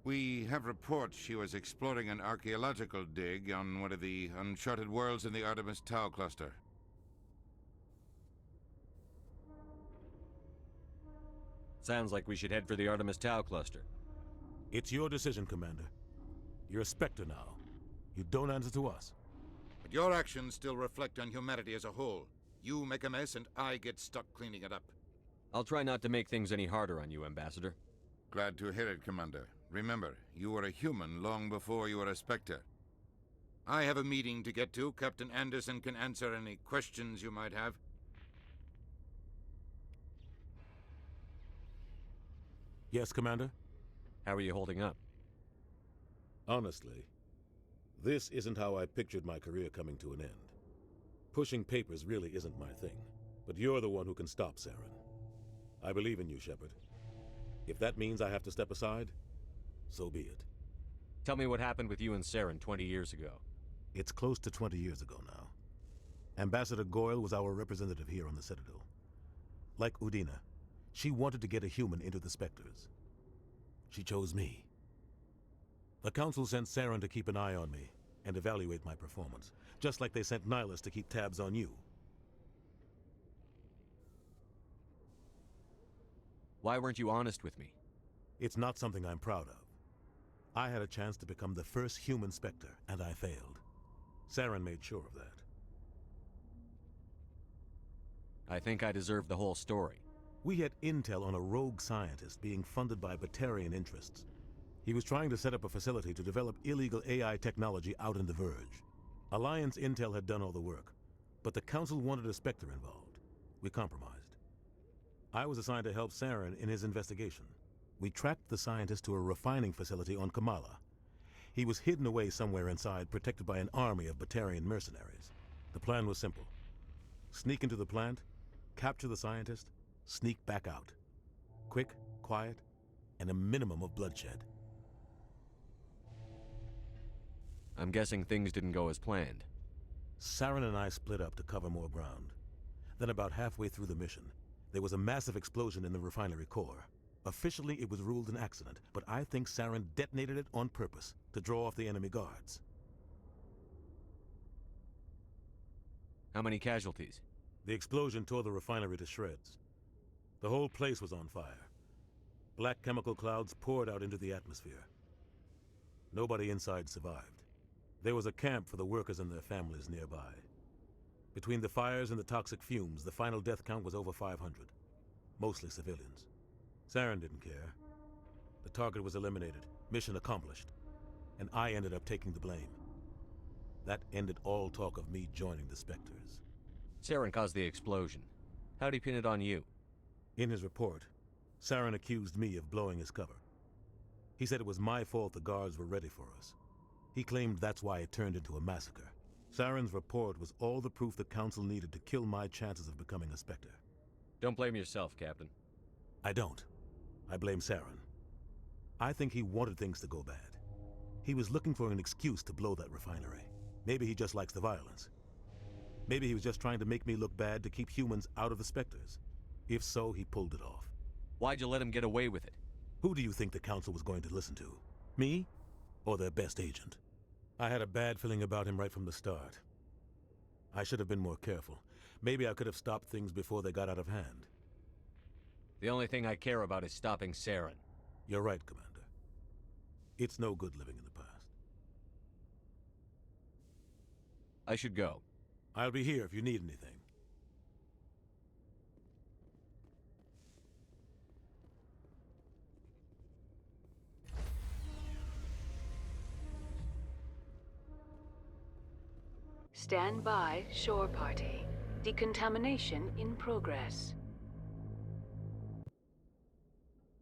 We have reports she was exploring an archaeological dig on one of the uncharted worlds in the Artemis Tau cluster. Sounds like we should head for the Artemis Tau cluster. It's your decision, Commander. You're a Spectre now. You don't answer to us. But your actions still reflect on humanity as a whole. You make a mess and I get stuck cleaning it up. I'll try not to make things any harder on you, Ambassador. Glad to hear it, Commander. Remember, you were a human long before you were a Spectre. I have a meeting to get to. Captain Anderson can answer any questions you might have. Yes, Commander? How are you holding up? Honestly, this isn't how I pictured my career coming to an end. Pushing papers really isn't my thing, but you're the one who can stop Saren. I believe in you, Shepard. If that means I have to step aside, so be it. Tell me what happened with you and Saren 20 years ago. It's close to 20 years ago now. Ambassador Goyle was our representative here on the Citadel. Like Udina, she wanted to get a human into the Spectres. She chose me. The Council sent Saren to keep an eye on me and evaluate my performance, just like they sent Nihilus to keep tabs on you. Why weren't you honest with me? It's not something I'm proud of. I had a chance to become the first human Spectre, and I failed. Saren made sure of that. I think I deserve the whole story. We had intel on a rogue scientist being funded by Batarian interests. He was trying to set up a facility to develop illegal AI technology out in the Verge. Alliance intel had done all the work, but the Council wanted a Spectre involved. We compromised. I was assigned to help Saren in his investigation. We tracked the scientist to a refining facility on Kamala. He was hidden away somewhere inside, protected by an army of Batarian mercenaries. The plan was simple. Sneak into the plant, capture the scientist, sneak back out. Quick, quiet, and a minimum of bloodshed. I'm guessing things didn't go as planned. Saren and I split up to cover more ground. Then about halfway through the mission, there was a massive explosion in the refinery core. Officially, it was ruled an accident, but I think Saren detonated it on purpose to draw off the enemy guards. How many casualties? The explosion tore the refinery to shreds. The whole place was on fire. Black chemical clouds poured out into the atmosphere. Nobody inside survived. There was a camp for the workers and their families nearby. Between the fires and the toxic fumes, the final death count was over 500. Mostly civilians. Saren didn't care. The target was eliminated, mission accomplished, and I ended up taking the blame. That ended all talk of me joining the Spectres. Saren caused the explosion. How'd he pin it on you? In his report, Saren accused me of blowing his cover. He said it was my fault the guards were ready for us. He claimed that's why it turned into a massacre. Saren's report was all the proof the Council needed to kill my chances of becoming a Spectre. Don't blame yourself, Captain. I don't. I blame Saren. I think he wanted things to go bad. He was looking for an excuse to blow that refinery. Maybe he just likes the violence. Maybe he was just trying to make me look bad to keep humans out of the Spectres. If so, he pulled it off. Why'd you let him get away with it? Who do you think the Council was going to listen to? Me? Or their best agent? I had a bad feeling about him right from the start. I should have been more careful. Maybe I could have stopped things before they got out of hand. The only thing I care about is stopping Saren. You're right, Commander. It's no good living in the past. I should go. I'll be here if you need anything. Stand by, shore party. Decontamination in progress.